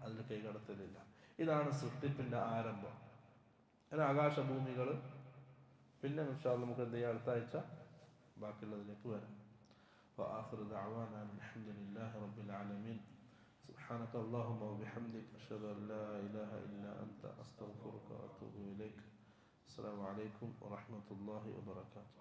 അതിൽ കൈകടത്തലില്ല. ഇതാണ് സൃഷ്ടിപ്പിന്റെ ആരംഭം. അങ്ങനെ ആകാശഭൂമികൾ. പിന്നെ ഇൻഷാ അല്ലാഹ് നമുക്ക് എന്ത് ചെയ്യാം, അടുത്ത ആഴ്ച ബാക്കിയുള്ളതിലേക്ക് വരാം. وآخر دعوانا الحمد لله رب العالمين. سبحانك اللهم وبحمدك أشهد أن لا إله إلا أنت أستغفرك وأتوب إليك. السلام عليكم ورحمة الله وبركاته.